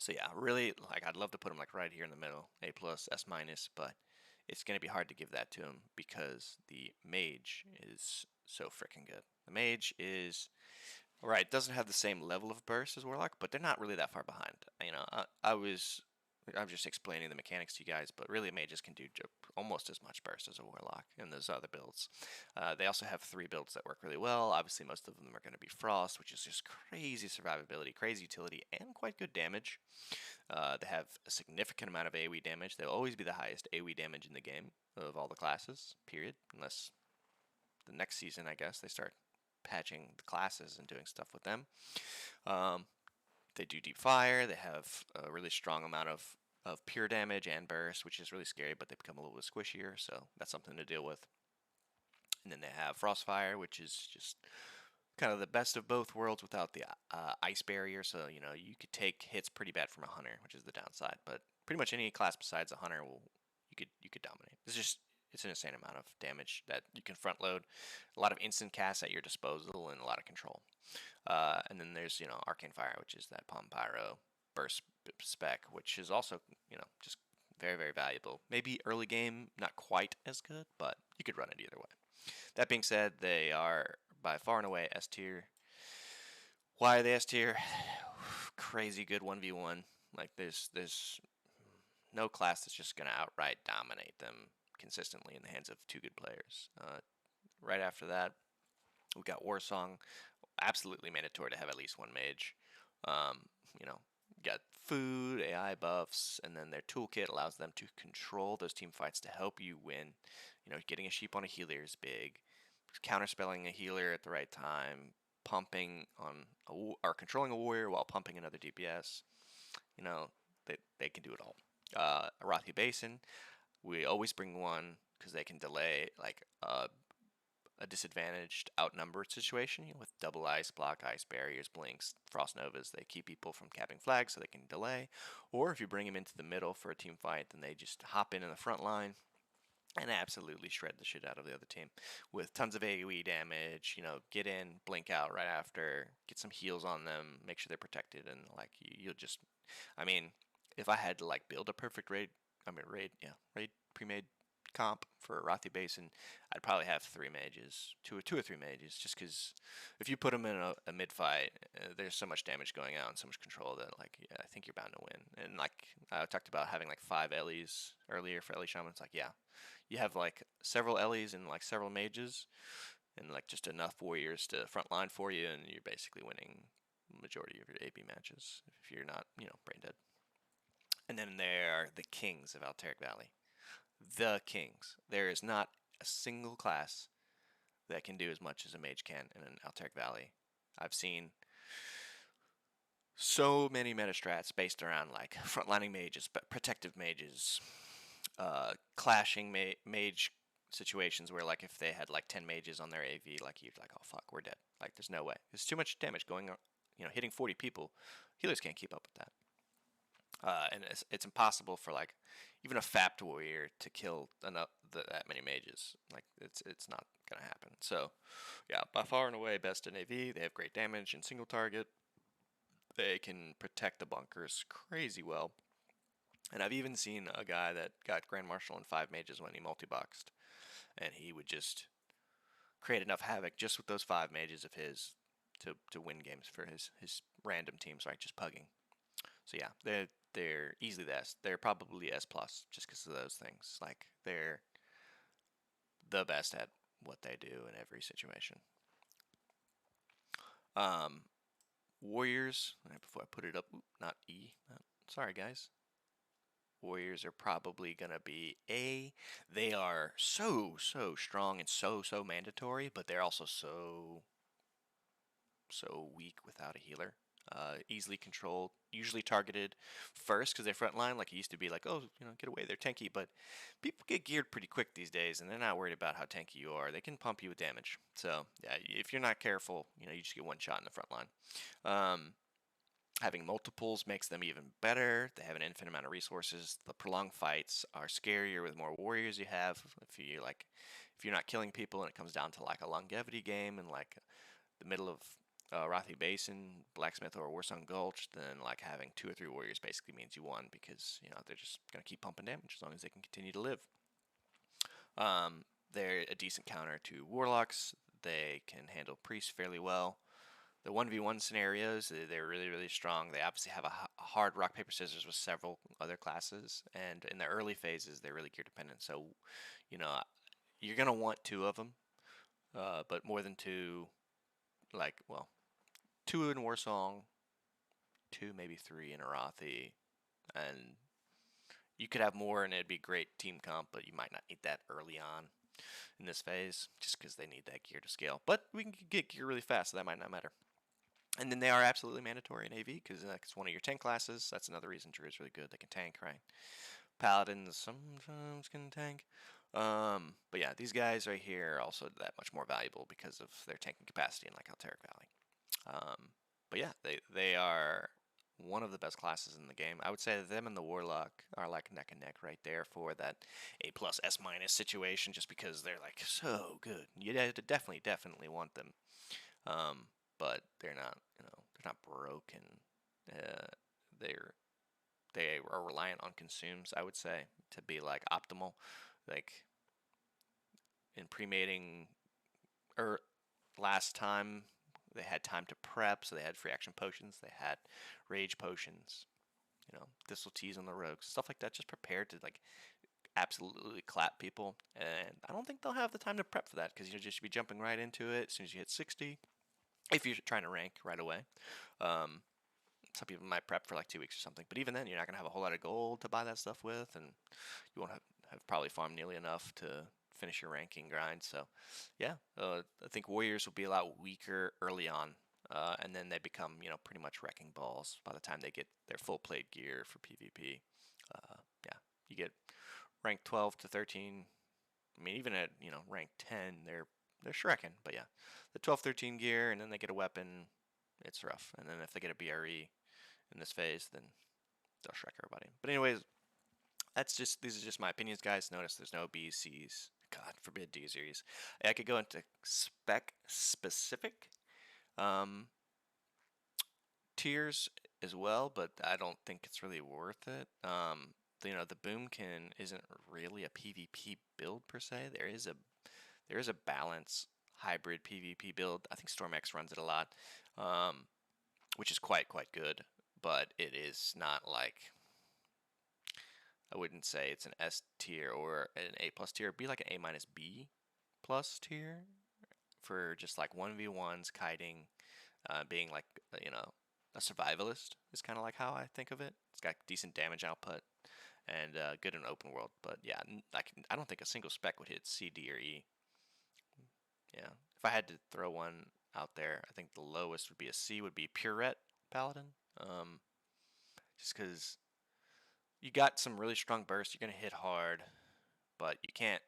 So yeah, really, like I'd love to put him like right here in the middle, A+, S-, but it's going to be hard to give that to him because the mage is so freaking good. The mage is, right, doesn't have the same level of burst as Warlock, but they're not really that far behind. You know, I'm just explaining the mechanics to you guys, but really mages can do almost as much burst as a Warlock in those other builds. They also have 3 builds that work really well. Obviously, most of them are going to be Frost, which is just crazy survivability, crazy utility, and quite good damage. They have a significant amount of AoE damage. They'll always be the highest AoE damage in the game of all the classes, period, unless the next season, I guess, they start patching the classes and doing stuff with them. They do deep fire. They have a really strong amount of pure damage and burst, which is really scary, but they become a little bit squishier, so that's something to deal with. And then they have Frostfire, which is just kind of the best of both worlds without the ice barrier, so you know you could take hits pretty bad from a hunter, which is the downside. But pretty much any class besides a hunter you could dominate. It's an insane amount of damage that you can front load, a lot of instant casts at your disposal, and a lot of control. And then there's Arcane Fire, which is that Palm Pyro burst spec, which is also just very, very valuable. Maybe early game not quite as good, but you could run it either way. That being said, they are by far and away S tier. Why are they S tier? Crazy good 1v1. Like there's no class that's just gonna outright dominate them consistently in the hands of 2 good players. Right after that, we got Warsong. Absolutely mandatory to have at least 1 mage. Got food, AI buffs, and then their toolkit allows them to control those team fights to help you win. Getting a sheep on a healer is big. Counterspelling a healer at the right time, pumping on or controlling a warrior while pumping another DPS. They can do it all. Arathi Basin, we always bring one because they can delay like a disadvantaged, outnumbered situation with double ice block, ice barriers, blinks, frost novas. They keep people from capping flags so they can delay. Or if you bring them into the middle for a team fight, then they just hop in the front line and absolutely shred the shit out of the other team with tons of AoE damage. Get in, blink out right after, get some heals on them, make sure they're protected, and like you'll just, if I had to like build a perfect raid pre-made comp for Arathi Basin, I'd probably have 3 mages, two or 3 mages, just because if you put them in a mid fight, there's so much damage going out and so much control that I think you're bound to win. And like I talked about having like 5 Ellie's earlier for Ellie Shaman, it's like you have like several Ellie's and like several mages and like just enough warriors to front line for you, and you're basically winning the majority of your AB matches if you're not brain dead. And then there are the kings of Alteric Valley. The kings. There is not a single class that can do as much as a mage can in an Alteric Valley. I've seen so many meta strats based around like frontlining mages, protective mages, clashing mage situations where like if they had like 10 mages on their AV, like you're like, oh fuck, we're dead. Like there's no way. There's too much damage going on. Hitting 40 people, healers can't keep up with that. And it's impossible for like even a fapped warrior to kill that many mages. Like it's not gonna happen. So yeah, by far and away best in AV. They have great damage and single target. They can protect the bunkers crazy well. And I've even seen a guy that got Grand Marshal and 5 mages when he multi-boxed, and he would just create enough havoc just with those 5 mages of his to win games for his random teams, right? Just pugging. So yeah, they're easily the S. They're probably S plus just because of those things. Like they're the best at what they do in every situation. Um, Warriors. Before I put it up, not E. Sorry guys. Warriors are probably gonna be A. They are so strong and so mandatory, but they're also so weak without a healer. Easily controlled, usually targeted first because they're frontline. Like it used to be, like, oh, get away, they're tanky. But people get geared pretty quick these days, and they're not worried about how tanky you are. They can pump you with damage. So yeah, if you're not careful, you just get one shot in the front line. Having multiples makes them even better. They have an infinite amount of resources. The prolonged fights are scarier with more warriors you have. If you're not killing people and it comes down to like a longevity game and like the middle of Rothi Basin, Blacksmith, or Warsong Gulch, then like having 2 or 3 warriors basically means you won because they're just gonna keep pumping damage as long as they can continue to live. They're a decent counter to warlocks. They can handle priests fairly well. The 1v1 scenarios, they're really strong. They obviously have a hard rock paper scissors with several other classes, and in the early phases they're really gear dependent. So you're gonna want 2 of them, but more than 2, like, well, 2 in Warsong, 2 maybe 3 in Arathi, and you could have more and it'd be great team comp, but you might not need that early on in this phase just because they need that gear to scale. But we can get gear really fast, so that might not matter. And then they are absolutely mandatory in AV because it's one of your tank classes. That's another reason Druid's really good. They can tank, right? Paladins sometimes can tank. But yeah, these guys right here are also that much more valuable because of their tanking capacity in like Alteric Valley. But yeah, they are one of the best classes in the game. I would say them and the Warlock are like neck and neck right there for that A plus S minus situation, just because they're like so good. You definitely want them. But they're not, they're not broken. They're they are reliant on consumes, I would say, to be like optimal. Like in pre-mating, or last time they had time to prep, so they had free action potions. They had rage potions. Thistle teas on the rogues, stuff like that. Just prepared to like absolutely clap people, and I don't think they'll have the time to prep for that because you'll just be jumping right into it as soon as you hit 60. If you're trying to rank right away. Um, some people might prep for like 2 weeks or something, but even then, you're not gonna have a whole lot of gold to buy that stuff with, and you won't have probably farmed nearly enough to finish your ranking grind. So, yeah, I think warriors will be a lot weaker early on, and then they become pretty much wrecking balls by the time they get their full plate gear for PvP. Yeah, you get rank 12 to 13. I mean, even at rank 10, they're shrekking. But yeah, the 12, 13 gear, and then they get a weapon. It's rough. And then if they get a BRE in this phase, then they'll shrek everybody. But anyways, these are just my opinions, guys. Notice there's no B's, C's. God forbid D series. I could go into spec specific um, tiers as well, but I don't think it's really worth it. The Boomkin isn't really a PvP build per se. There is a balance hybrid PvP build. I think StormX runs it a lot, which is quite good, but it is not like, I wouldn't say it's an S tier or an A plus tier. It'd be like an A minus B plus tier for just like 1v1s, kiting, being like, a survivalist is kind of like how I think of it. It's got decent damage output and good in open world. But yeah, I don't think a single spec would hit C, D, or E. Yeah, if I had to throw one out there, I think the lowest would be a C. Would be Purette Paladin. Just because you got some really strong bursts, you're gonna hit hard, but you can't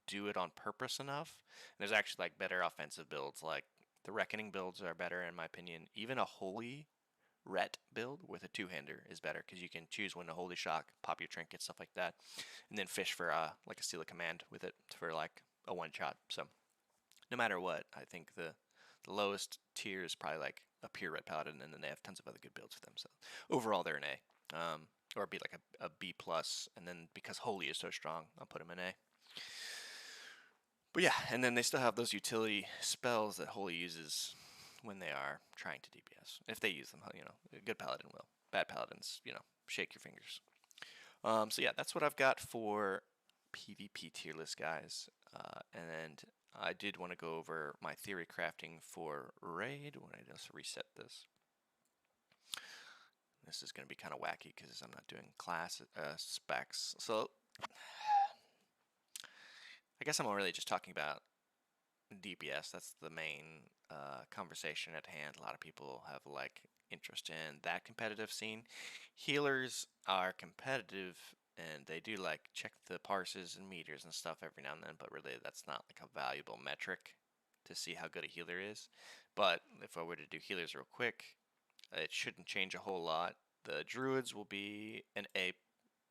do it on purpose enough. And there's actually like better offensive builds, like the Reckoning builds are better in my opinion. Even a Holy ret build with a two-hander is better because you can choose when to holy shock, pop your trinket, stuff like that, and then fish for like a steal a command with it for like a one-shot. So no matter what, I think the lowest tier is probably like a pure red paladin, and then they have tons of other good builds with them. So overall, they're an A, or be like a B plus, and then because holy is so strong, I'll put them in A. But yeah, and then they still have those utility spells that holy uses when they are trying to DPS. If they use them, you know, a good paladin will. Bad paladins, you know, shake your fingers. So yeah, that's what I've got for PvP tier list, guys. And I did want to go over my theory crafting for raid when I just reset this. This is going to be kind of wacky because I'm not doing class specs. So I guess I'm really just talking about DPS. That's the main conversation at hand. A lot of people have like interest in that competitive scene. Healers are competitive and they do like check the parses and meters and stuff every now and then, but really that's not like a valuable metric to see how good a healer is. But if I were to do healers real quick, it shouldn't change a whole lot. The druids will be an A.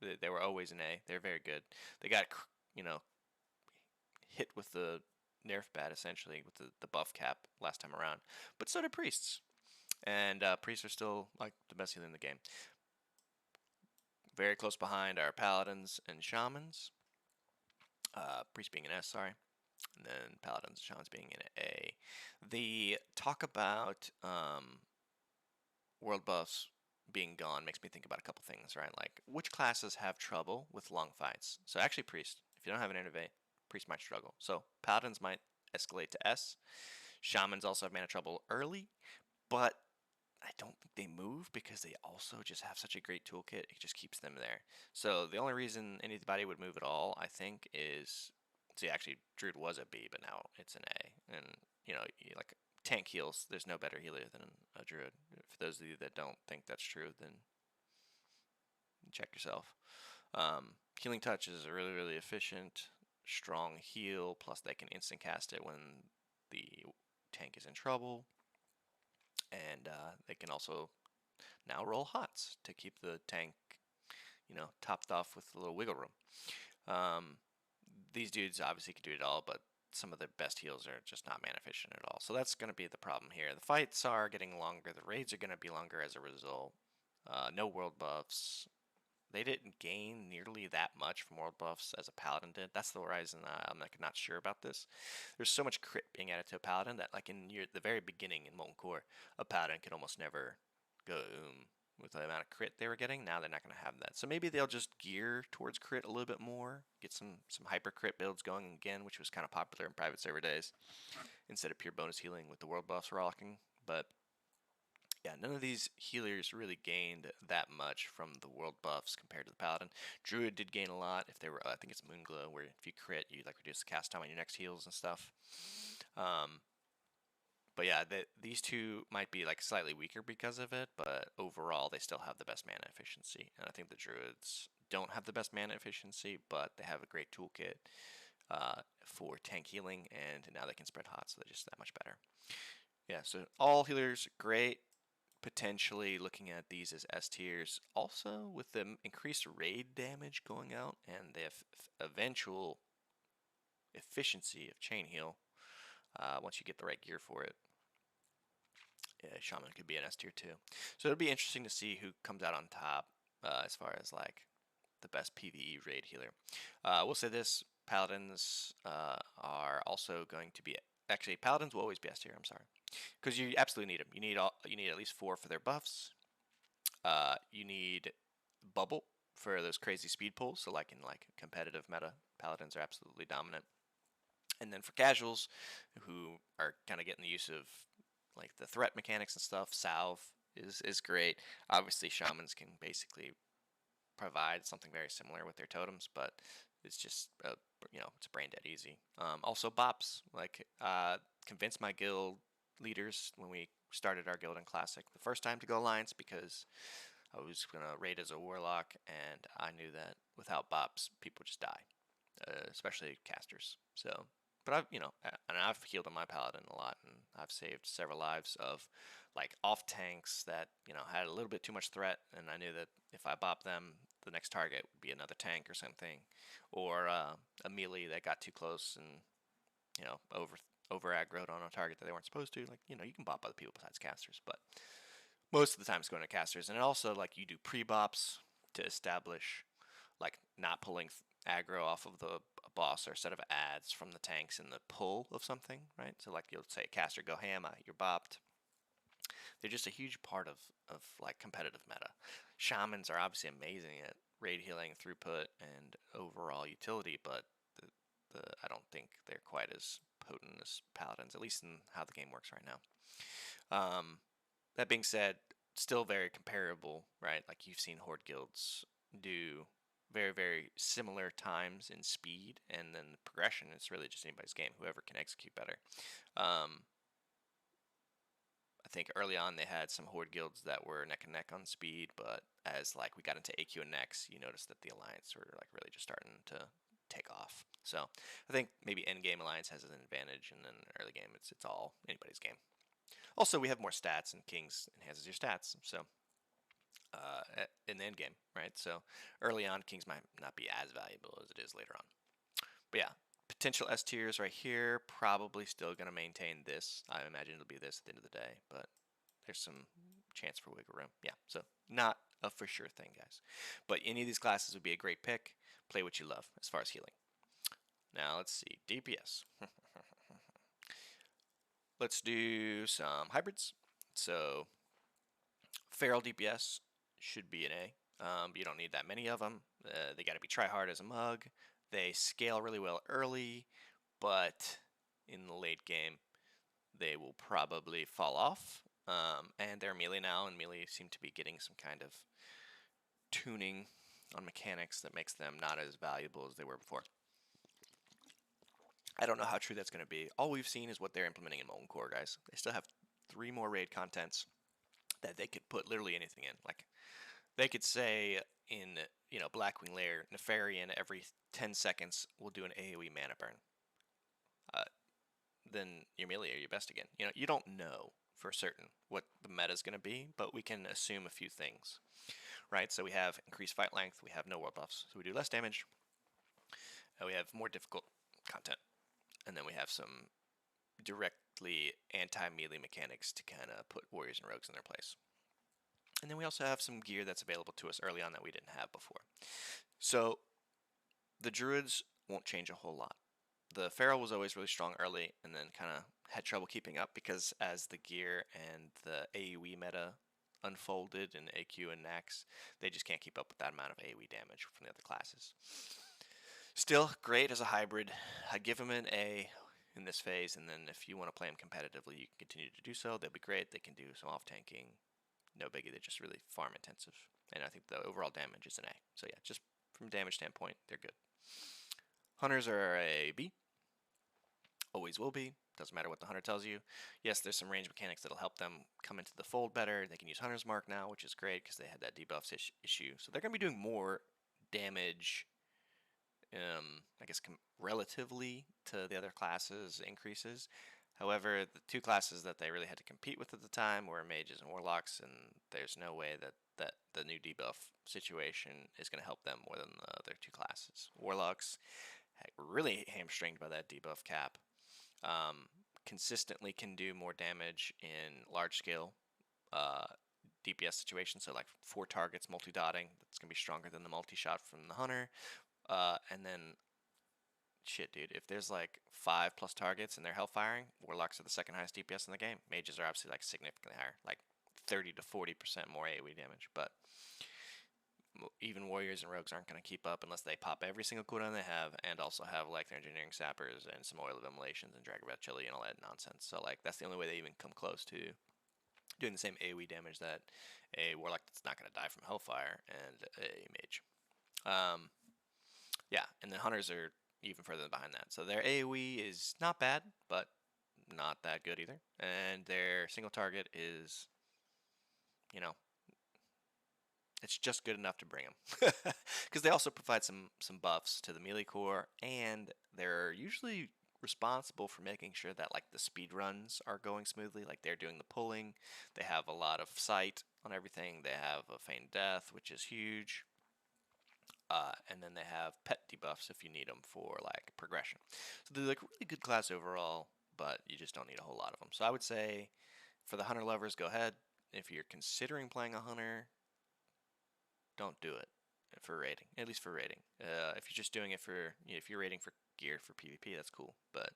They were always an A. They're very good. They got, you know, hit with the nerf bat essentially with the buff cap last time around, but so did priests, and priests are still like the best healer in the game. Very close behind are paladins and shamans. Priests being an S, sorry, and then paladins and shamans being an A. The talk about world buffs being gone makes me think about a couple things, right? Like which classes have trouble with long fights. So actually, priest. If you don't have an innervate, priest might struggle. So paladins might escalate to S. Shamans also have mana trouble early, but I don't think they move because they also just have such a great toolkit. It just keeps them there. So the only reason anybody would move at all, I think, is see actually Druid was a B, but now it's an A. And you know, like tank heals, there's no better healer than a Druid. For those of you that don't think that's true, then check yourself. Healing touch is a really efficient, strong heal. Plus, they can instant cast it when the tank is in trouble, and they can also now roll hots to keep the tank, you know, topped off with a little wiggle room. These dudes obviously can do it all, but some of the best heals are just not mana efficient at all. So that's going to be the problem here. The fights are getting longer. The raids are going to be longer as a result. No world buffs. They didn't gain nearly that much from world buffs as a paladin did. That's the reason I'm like not sure about this. There's so much crit being added to a paladin that like in the very beginning in Molten Core, a paladin could almost never go with the amount of crit they were getting. Now they're not going to have that. So maybe they'll just gear towards crit a little bit more, get some hyper crit builds going again, which was kind of popular in private server days, instead of pure bonus healing with the world buffs rollicking. But yeah, none of these healers really gained that much from the world buffs compared to the paladin. Druid did gain a lot if they were, I think it's Moonglow, where if you crit, you like reduce the cast time on your next heals and stuff. But yeah, these two might be like slightly weaker because of it, but overall they still have the best mana efficiency. And I think the druids don't have the best mana efficiency, but they have a great toolkit for tank healing, and now they can spread hot, so they're just that much better. Yeah, so all healers, great. Potentially looking at these as S tiers. Also, with the increased raid damage going out and the eventual efficiency of chain heal, once you get the right gear for it, Shaman could be an S tier too. So it'll be interesting to see who comes out on top as far as like the best PvE raid healer. We'll say this: Paladins are also going to be actually Paladins will always be S tier. I'm sorry. Because you absolutely need them. You need at least 4 for their buffs. You need bubble for those crazy speed pulls. So like in like competitive meta, paladins are absolutely dominant. And then for casuals, who are kind of getting the use of like the threat mechanics and stuff, salve is great. Obviously, shamans can basically provide something very similar with their totems, but it's just you know, it's brain dead easy. Also bops, like convinced my guild leaders when we started our guild in Classic the first time to go Alliance, because I was going to raid as a Warlock, and I knew that without bops, people just die, especially casters. So But I've, and I've healed on my Paladin a lot, and I've saved several lives of like off tanks that, had a little bit too much threat, and I knew that if I bopped them, the next target would be another tank or something, or a melee that got too close and, over aggroed on a target that they weren't supposed to. Like, you can bop other people besides casters, but most of the time it's going to casters. And also, like, you do pre-bops to establish, like, not pulling aggro off of the boss or a set of ads from the tanks in the pull of something, right? So, like, you'll say caster go hammer, you're bopped. They're just a huge part of like competitive meta. Shamans are obviously amazing at raid healing, throughput, and overall utility, but I don't think they're quite as potent as paladins, at least in how the game works right now. That being said, still very comparable, right? Like you've seen horde guilds do very, very similar times in speed, and then the progression is really just anybody's game, whoever can execute better. I think early on they had some horde guilds that were neck and neck on speed, but as like we got into AQ and Nex, you noticed that the alliance were like really just starting to take off. So I think maybe end game alliance has an advantage, and then early game it's all anybody's game. Also, we have more stats, and Kings enhances your stats. So in the end game, right? So early on, Kings might not be as valuable as it is later on. But yeah, potential S tiers right here. Probably still going to maintain this. I imagine it'll be this at the end of the day, but there's some chance for wiggle room. Yeah, so not a for sure thing, guys. But any of these classes would be a great pick. Play what you love as far as healing. Now let's see, DPS. Let's do some hybrids. So feral DPS should be an A. You don't need that many of them. They got to be try hard as a mug. They scale really well early, but in the late game, they will probably fall off. And they're melee now, and melee seem to be getting some kind of tuning on mechanics that makes them not as valuable as they were before. I don't know how true that's going to be. All we've seen is what they're implementing in Molten Core, guys. They still have 3 more raid contents that they could put literally anything in. Like, they could say in, Blackwing Lair, Nefarian every 10 seconds will do an AoE mana burn. Then you're melee or you're best again. You don't know for certain what the meta is going to be, but we can assume a few things, right? So we have increased fight length, we have no world buffs, so we do less damage, we have more difficult content, and then we have some directly anti-melee mechanics to kind of put warriors and rogues in their place. And then we also have some gear that's available to us early on that we didn't have before. So the druids won't change a whole lot. The feral was always really strong early, and then kind of had trouble keeping up because as the gear and the AoE meta unfolded in AQ and Nax, they just can't keep up with that amount of AoE damage from the other classes. Still great as a hybrid. I give them an A in this phase, and then if you want to play them competitively, you can continue to do so. They'll be great. They can do some off-tanking. No biggie. They're just really farm intensive, and I think the overall damage is an A. So yeah, just from a damage standpoint, they're good. Hunters are a B. Always will be. Doesn't matter what the hunter tells you. Yes, there's some range mechanics that'll help them come into the fold better. They can use Hunter's Mark now, which is great because they had that debuff issue. So they're going to be doing more damage, I guess, relatively to the other classes increases. However, the 2 classes that they really had to compete with at the time were Mages and Warlocks, and there's no way that the new debuff situation is going to help them more than the other 2 classes. Warlocks were really hamstringed by that debuff cap. Consistently can do more damage in large scale DPS situations, so like 4 targets multi-dotting, that's going to be stronger than the multi-shot from the Hunter. And then, shit, dude, if there's like 5+ targets and they're hellfiring, Warlocks are the second highest DPS in the game. Mages are obviously like significantly higher, like 30 to 40% more AoE damage, but even warriors and rogues aren't going to keep up unless they pop every single cooldown they have and also have like their engineering sappers and some oil of immolations and Dragon Breath Chili and all that nonsense. So like that's the only way they even come close to doing the same AoE damage that a warlock that's not going to die from hellfire and a mage. Yeah, and then hunters are even further behind that. So their AoE is not bad, but not that good either. And their single target is, it's just good enough to bring them. Because they also provide some buffs to the melee core, and they're usually responsible for making sure that like the speed runs are going smoothly, like they're doing the pulling. They have a lot of sight on everything. They have a feigned death, which is huge. And then they have pet debuffs if you need them for like progression. So they're like really good class overall, but you just don't need a whole lot of them. So I would say for the hunter lovers, go ahead. If you're considering playing a hunter, don't do it for raiding, at least for raiding. If you're just doing it for, if you're raiding for gear for PvP, that's cool, but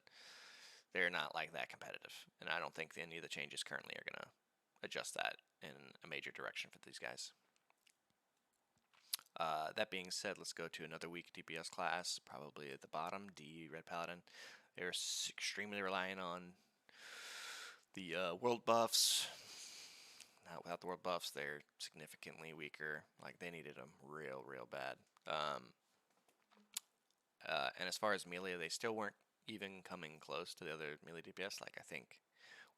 they're not like that competitive, and I don't think any of the changes currently are gonna adjust that in a major direction for these guys. That being said, let's go to another weak DPS class, probably at the bottom, D Red Paladin. They're extremely reliant on the world buffs. Without the world buffs, they're significantly weaker. Like, they needed them real bad. And as far as melee, they still weren't even coming close to the other melee DPS. Like, I think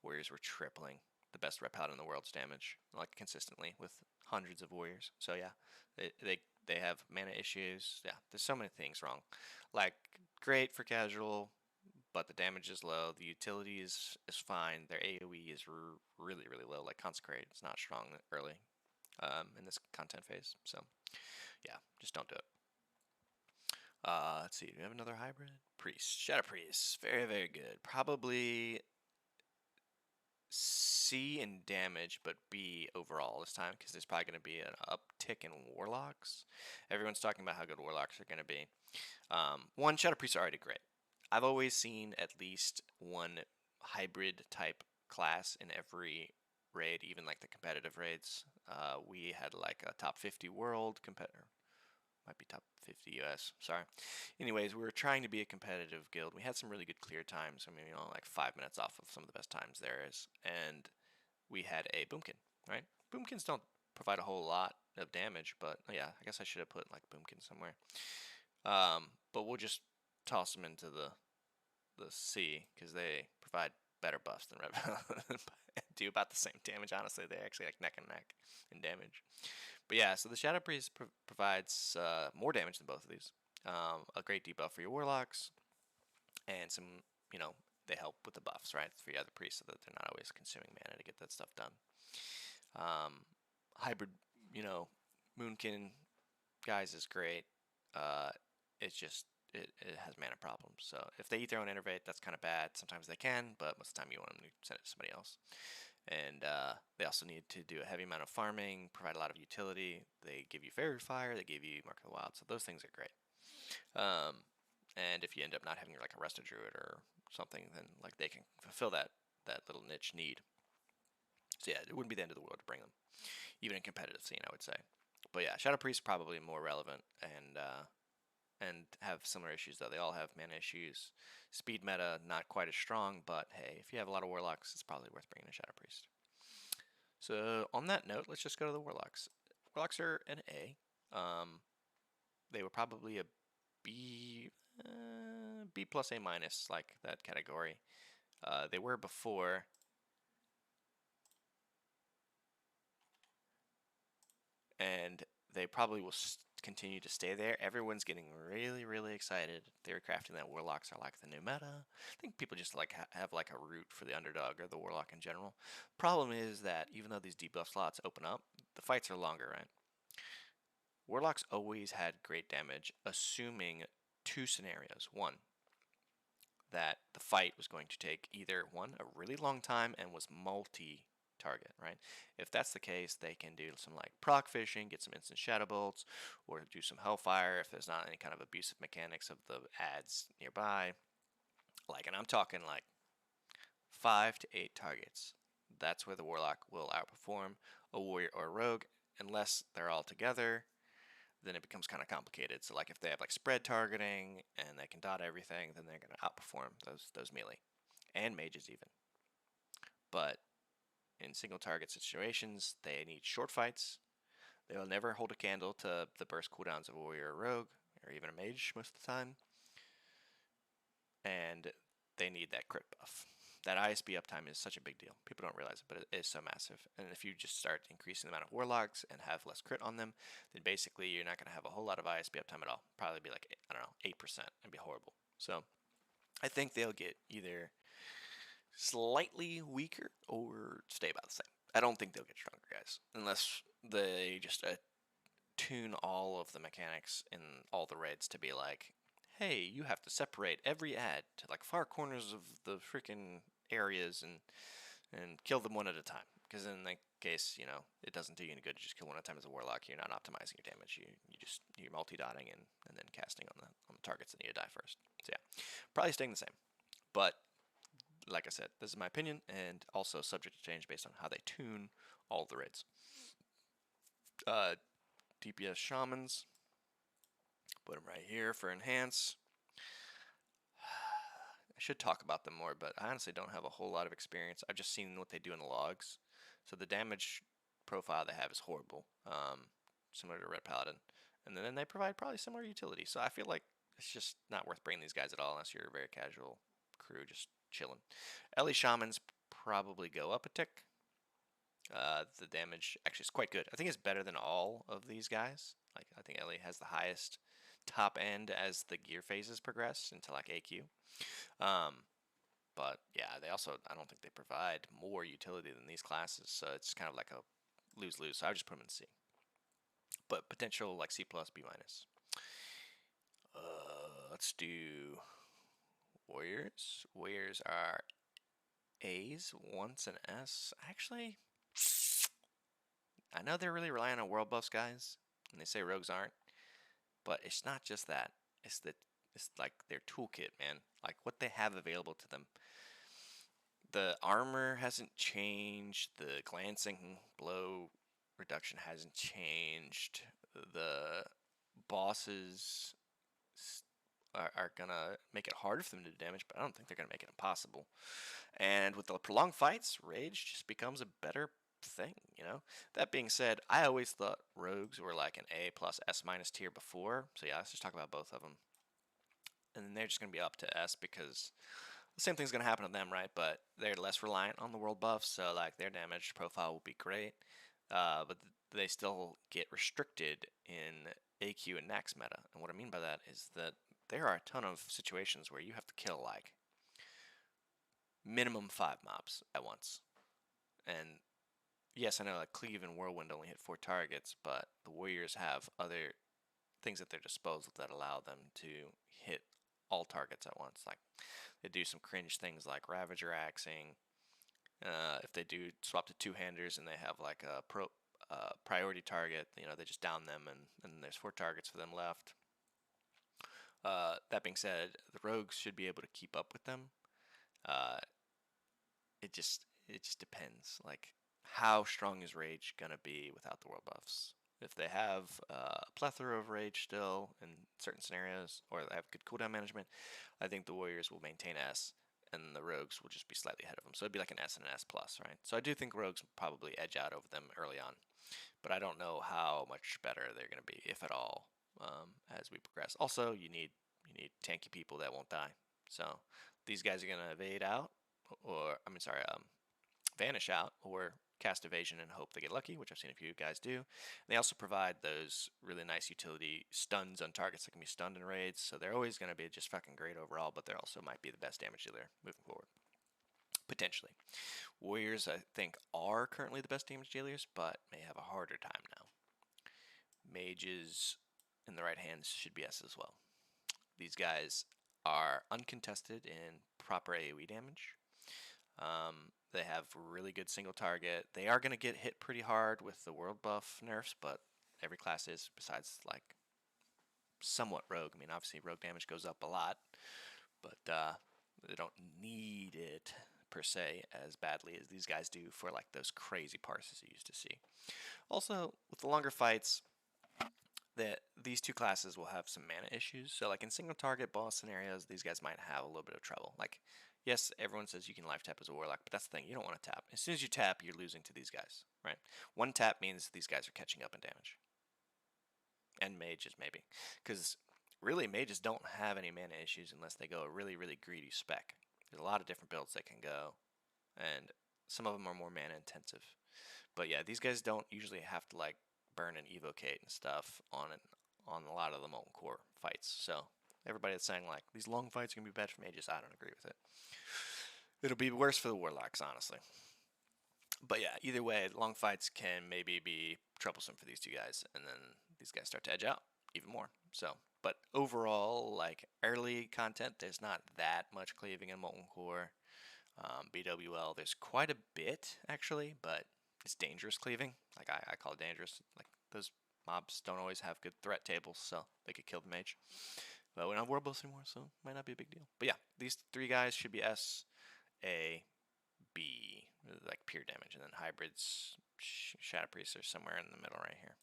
warriors were tripling the best Red Paladin in the world's damage, like, consistently with hundreds of warriors. So yeah, they have mana issues. Yeah, there's so many things wrong. Like, great for casual, but the damage is low. The utility is fine. Their AoE is really low. Like, Consecrate is not strong early in this content phase. So yeah, just don't do it. Let's see. Do we have another hybrid? Priest. Shadow Priest. Very good. Probably C in damage, but B overall this time, because there's probably going to be an uptick in Warlocks. Everyone's talking about how good Warlocks are going to be. One, Shadow Priests are already great. I've always seen at least one hybrid type class in every raid, even like the competitive raids. We had like a top 50 world competitor. Might be top 50 US, sorry. Anyways, we were trying to be a competitive guild. We had some really good clear times. I mean, like 5 minutes off of some of the best times there is. And we had a Boomkin, right? Boomkins don't provide a whole lot of damage, but yeah, I guess I should have put like Boomkin somewhere. But we'll just toss them into the C, because they provide better buffs than Red Paladin. Do about the same damage, honestly. They're actually like neck and neck in damage. But yeah, so the Shadow Priest provides more damage than both of these. A great debuff for your Warlocks, and some, they help with the buffs, right, for your other priests, so that they're not always consuming mana to get that stuff done. Hybrid, Moonkin guys is great. It's just, it has mana problems. So if they eat their own Innervate, that's kind of bad. Sometimes they can, but most of the time you want them to send it to somebody else. And they also need to do a heavy amount of farming, provide a lot of utility. They give you Fairy Fire, they give you Mark of the Wild, so those things are great. And if you end up not having like a Rested Druid or something, then like they can fulfill that little niche need. So yeah, it wouldn't be the end of the world to bring them, even in competitive scene, I would say. But yeah, Shadow Priest probably more relevant, and have similar issues though. They all have mana issues. Speed meta not quite as strong, but hey, if you have a lot of Warlocks, it's probably worth bringing a Shadow Priest. So on that note, let's just go to the Warlocks. Warlocks are an A. They were probably a B, B plus A minus, like that category. They were before. And they probably will continue to stay there. Everyone's getting really excited. They were crafting that Warlocks are like the new meta. I think people just like have like a root for the underdog or the Warlock in general. Problem is that even though these debuff slots open up, the fights are longer, right? Warlocks always had great damage, assuming two scenarios. One, that the fight was going to take either one, a really long time and was multi-target, right? If that's the case, they can do some like proc fishing, get some instant shadow bolts, or do some hellfire if there's not any kind of abusive mechanics of the ads nearby. Like, and I'm talking like 5 to 8 targets. That's where the Warlock will outperform a Warrior or a Rogue, unless they're all together. Then it becomes kind of complicated. So like if they have like spread targeting and they can dot everything, then they're going to outperform those melee and mages even. But in single target situations, they need short fights. They'll never hold a candle to the burst cooldowns of a warrior or rogue, or even a mage most of the time. And they need that crit buff. That ISB uptime is such a big deal. People don't realize it, but it is so massive. And if you just start increasing the amount of warlocks and have less crit on them, then basically you're not going to have a whole lot of ISB uptime at all. Probably be like, I don't know, 8%. It'd be horrible. So I think they'll get either slightly weaker or stay about the same. I don't think they'll get stronger, guys, unless they just tune all of the mechanics in all the raids to be like, hey, you have to separate every ad to like far corners of the freaking areas and kill them one at a time. Because in that case, you know, it doesn't do you any good to just kill one at a time as a warlock. You're not optimizing your damage. You're multi-dotting and then casting on the targets that need to die first. So yeah, probably staying the same. But like I said, this is my opinion, and also subject to change based on how they tune all the raids. DPS Shamans, put them right here for enhance. I should talk about them more, but I honestly don't have a whole lot of experience. I've just seen what they do in the logs. So the damage profile they have is horrible, similar to Red Paladin. And then they provide probably similar utility. So I feel like it's just not worth bringing these guys at all unless you're a very casual crew just chilling. Ellie Shamans probably go up a tick. The damage actually is quite good. I think it's better than all of these guys. Like I think Ellie has the highest top end as the gear phases progress into like AQ. But yeah, they also, I don't think they provide more utility than these classes, so it's kind of like a lose-lose. So I just put them in C. But potential like C plus, B minus. Let's do Warriors. Warriors are A's, once an S. Actually, I know they're really relying on world buffs, guys, and they say rogues aren't, but it's not just that. It's like their toolkit, man. Like what they have available to them. The armor hasn't changed. The glancing blow reduction hasn't changed. The bosses are gonna make it harder for them to do damage, but I don't think they're gonna make it impossible. And with the prolonged fights, rage just becomes a better thing, you know? That being said, I always thought rogues were like an A plus S minus tier before. So yeah, let's just talk about both of them. And then they're just gonna be up to S because the same thing's going to happen to them, right? But they're less reliant on the world buffs, so like their damage profile will be great. But they still get restricted in AQ and Nax meta. And what I mean by that is that there are a ton of situations where you have to kill like minimum 5 mobs at once. And yes, I know like Cleave and Whirlwind only hit 4 targets, but the Warriors have other things at their disposal that allow them to hit all targets at once. Like they do some cringe things like Ravager axing. If they do swap to two-handers and they have like a priority target, you know, they just down them and there's 4 targets for them left. That being said, the rogues should be able to keep up with them. It just depends. Like how strong is Rage gonna be without the world buffs? If they have a plethora of Rage still in certain scenarios, or they have good cooldown management, I think the Warriors will maintain S, and the Rogues will just be slightly ahead of them. So it'd be like an S and an S plus, right? So I do think Rogues probably edge out over them early on, but I don't know how much better they're going to be, if at all, as we progress. Also, you need tanky people that won't die. So these guys are going to evade out, or vanish out, or cast evasion and hope they get lucky, which I've seen a few guys do. And they also provide those really nice utility stuns on targets that can be stunned in raids, so they're always going to be just fucking great overall, but they also might be the best damage dealer moving forward. Potentially. Warriors, I think, are currently the best damage dealers, but may have a harder time now. Mages in the right hands should be S as well. These guys are uncontested in proper AoE damage. They have really good single target. They are going to get hit pretty hard with the world buff nerfs, but every class is, besides like somewhat rogue. I mean, obviously rogue damage goes up a lot, but they don't need it per se as badly as these guys do for like those crazy parses you used to see. Also, with the longer fights, that these two classes will have some mana issues. So like in single target boss scenarios, these guys might have a little bit of trouble. Like, yes, everyone says you can life tap as a warlock, but that's the thing, you don't want to tap. As soon as you tap, you're losing to these guys, right? One tap means these guys are catching up in damage. And mages maybe. Because really, mages don't have any mana issues unless they go a really, really greedy spec. There's a lot of different builds they can go, and some of them are more mana intensive. But yeah, these guys don't usually have to like burn and evocate and stuff on a lot of the molten core fights. So Everybody that's saying like these long fights are gonna be bad for mages, I don't agree with it. It'll be worse for the warlocks, honestly. But yeah, either way, long fights can maybe be troublesome for these two guys, and then these guys start to edge out even more. So, but overall, like early content, there's not that much cleaving in Molten Core. BWL, there's quite a bit actually, but it's dangerous cleaving. Like I call it dangerous. Like those mobs don't always have good threat tables, so they could kill the mage. But we're not World Boss anymore, so it might not be a big deal. But yeah, these three guys should be S, A, B, like pure damage, and then hybrids, Shadow Priests are somewhere in the middle right here.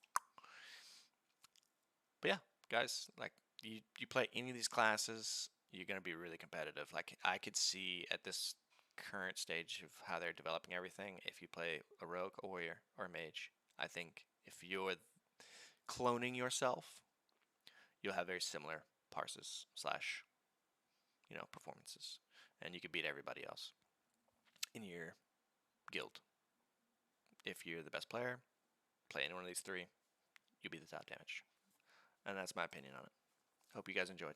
But yeah, guys, like you play any of these classes, you're gonna be really competitive. Like I could see at this current stage of how they're developing everything, if you play a rogue, a warrior, or a mage, I think if you're cloning yourself, you'll have very similar parses slash performances, and you could beat everybody else in your guild. If you're the best player, play any one of these three, you'll be the top damage. And that's my opinion on it. Hope you guys enjoyed.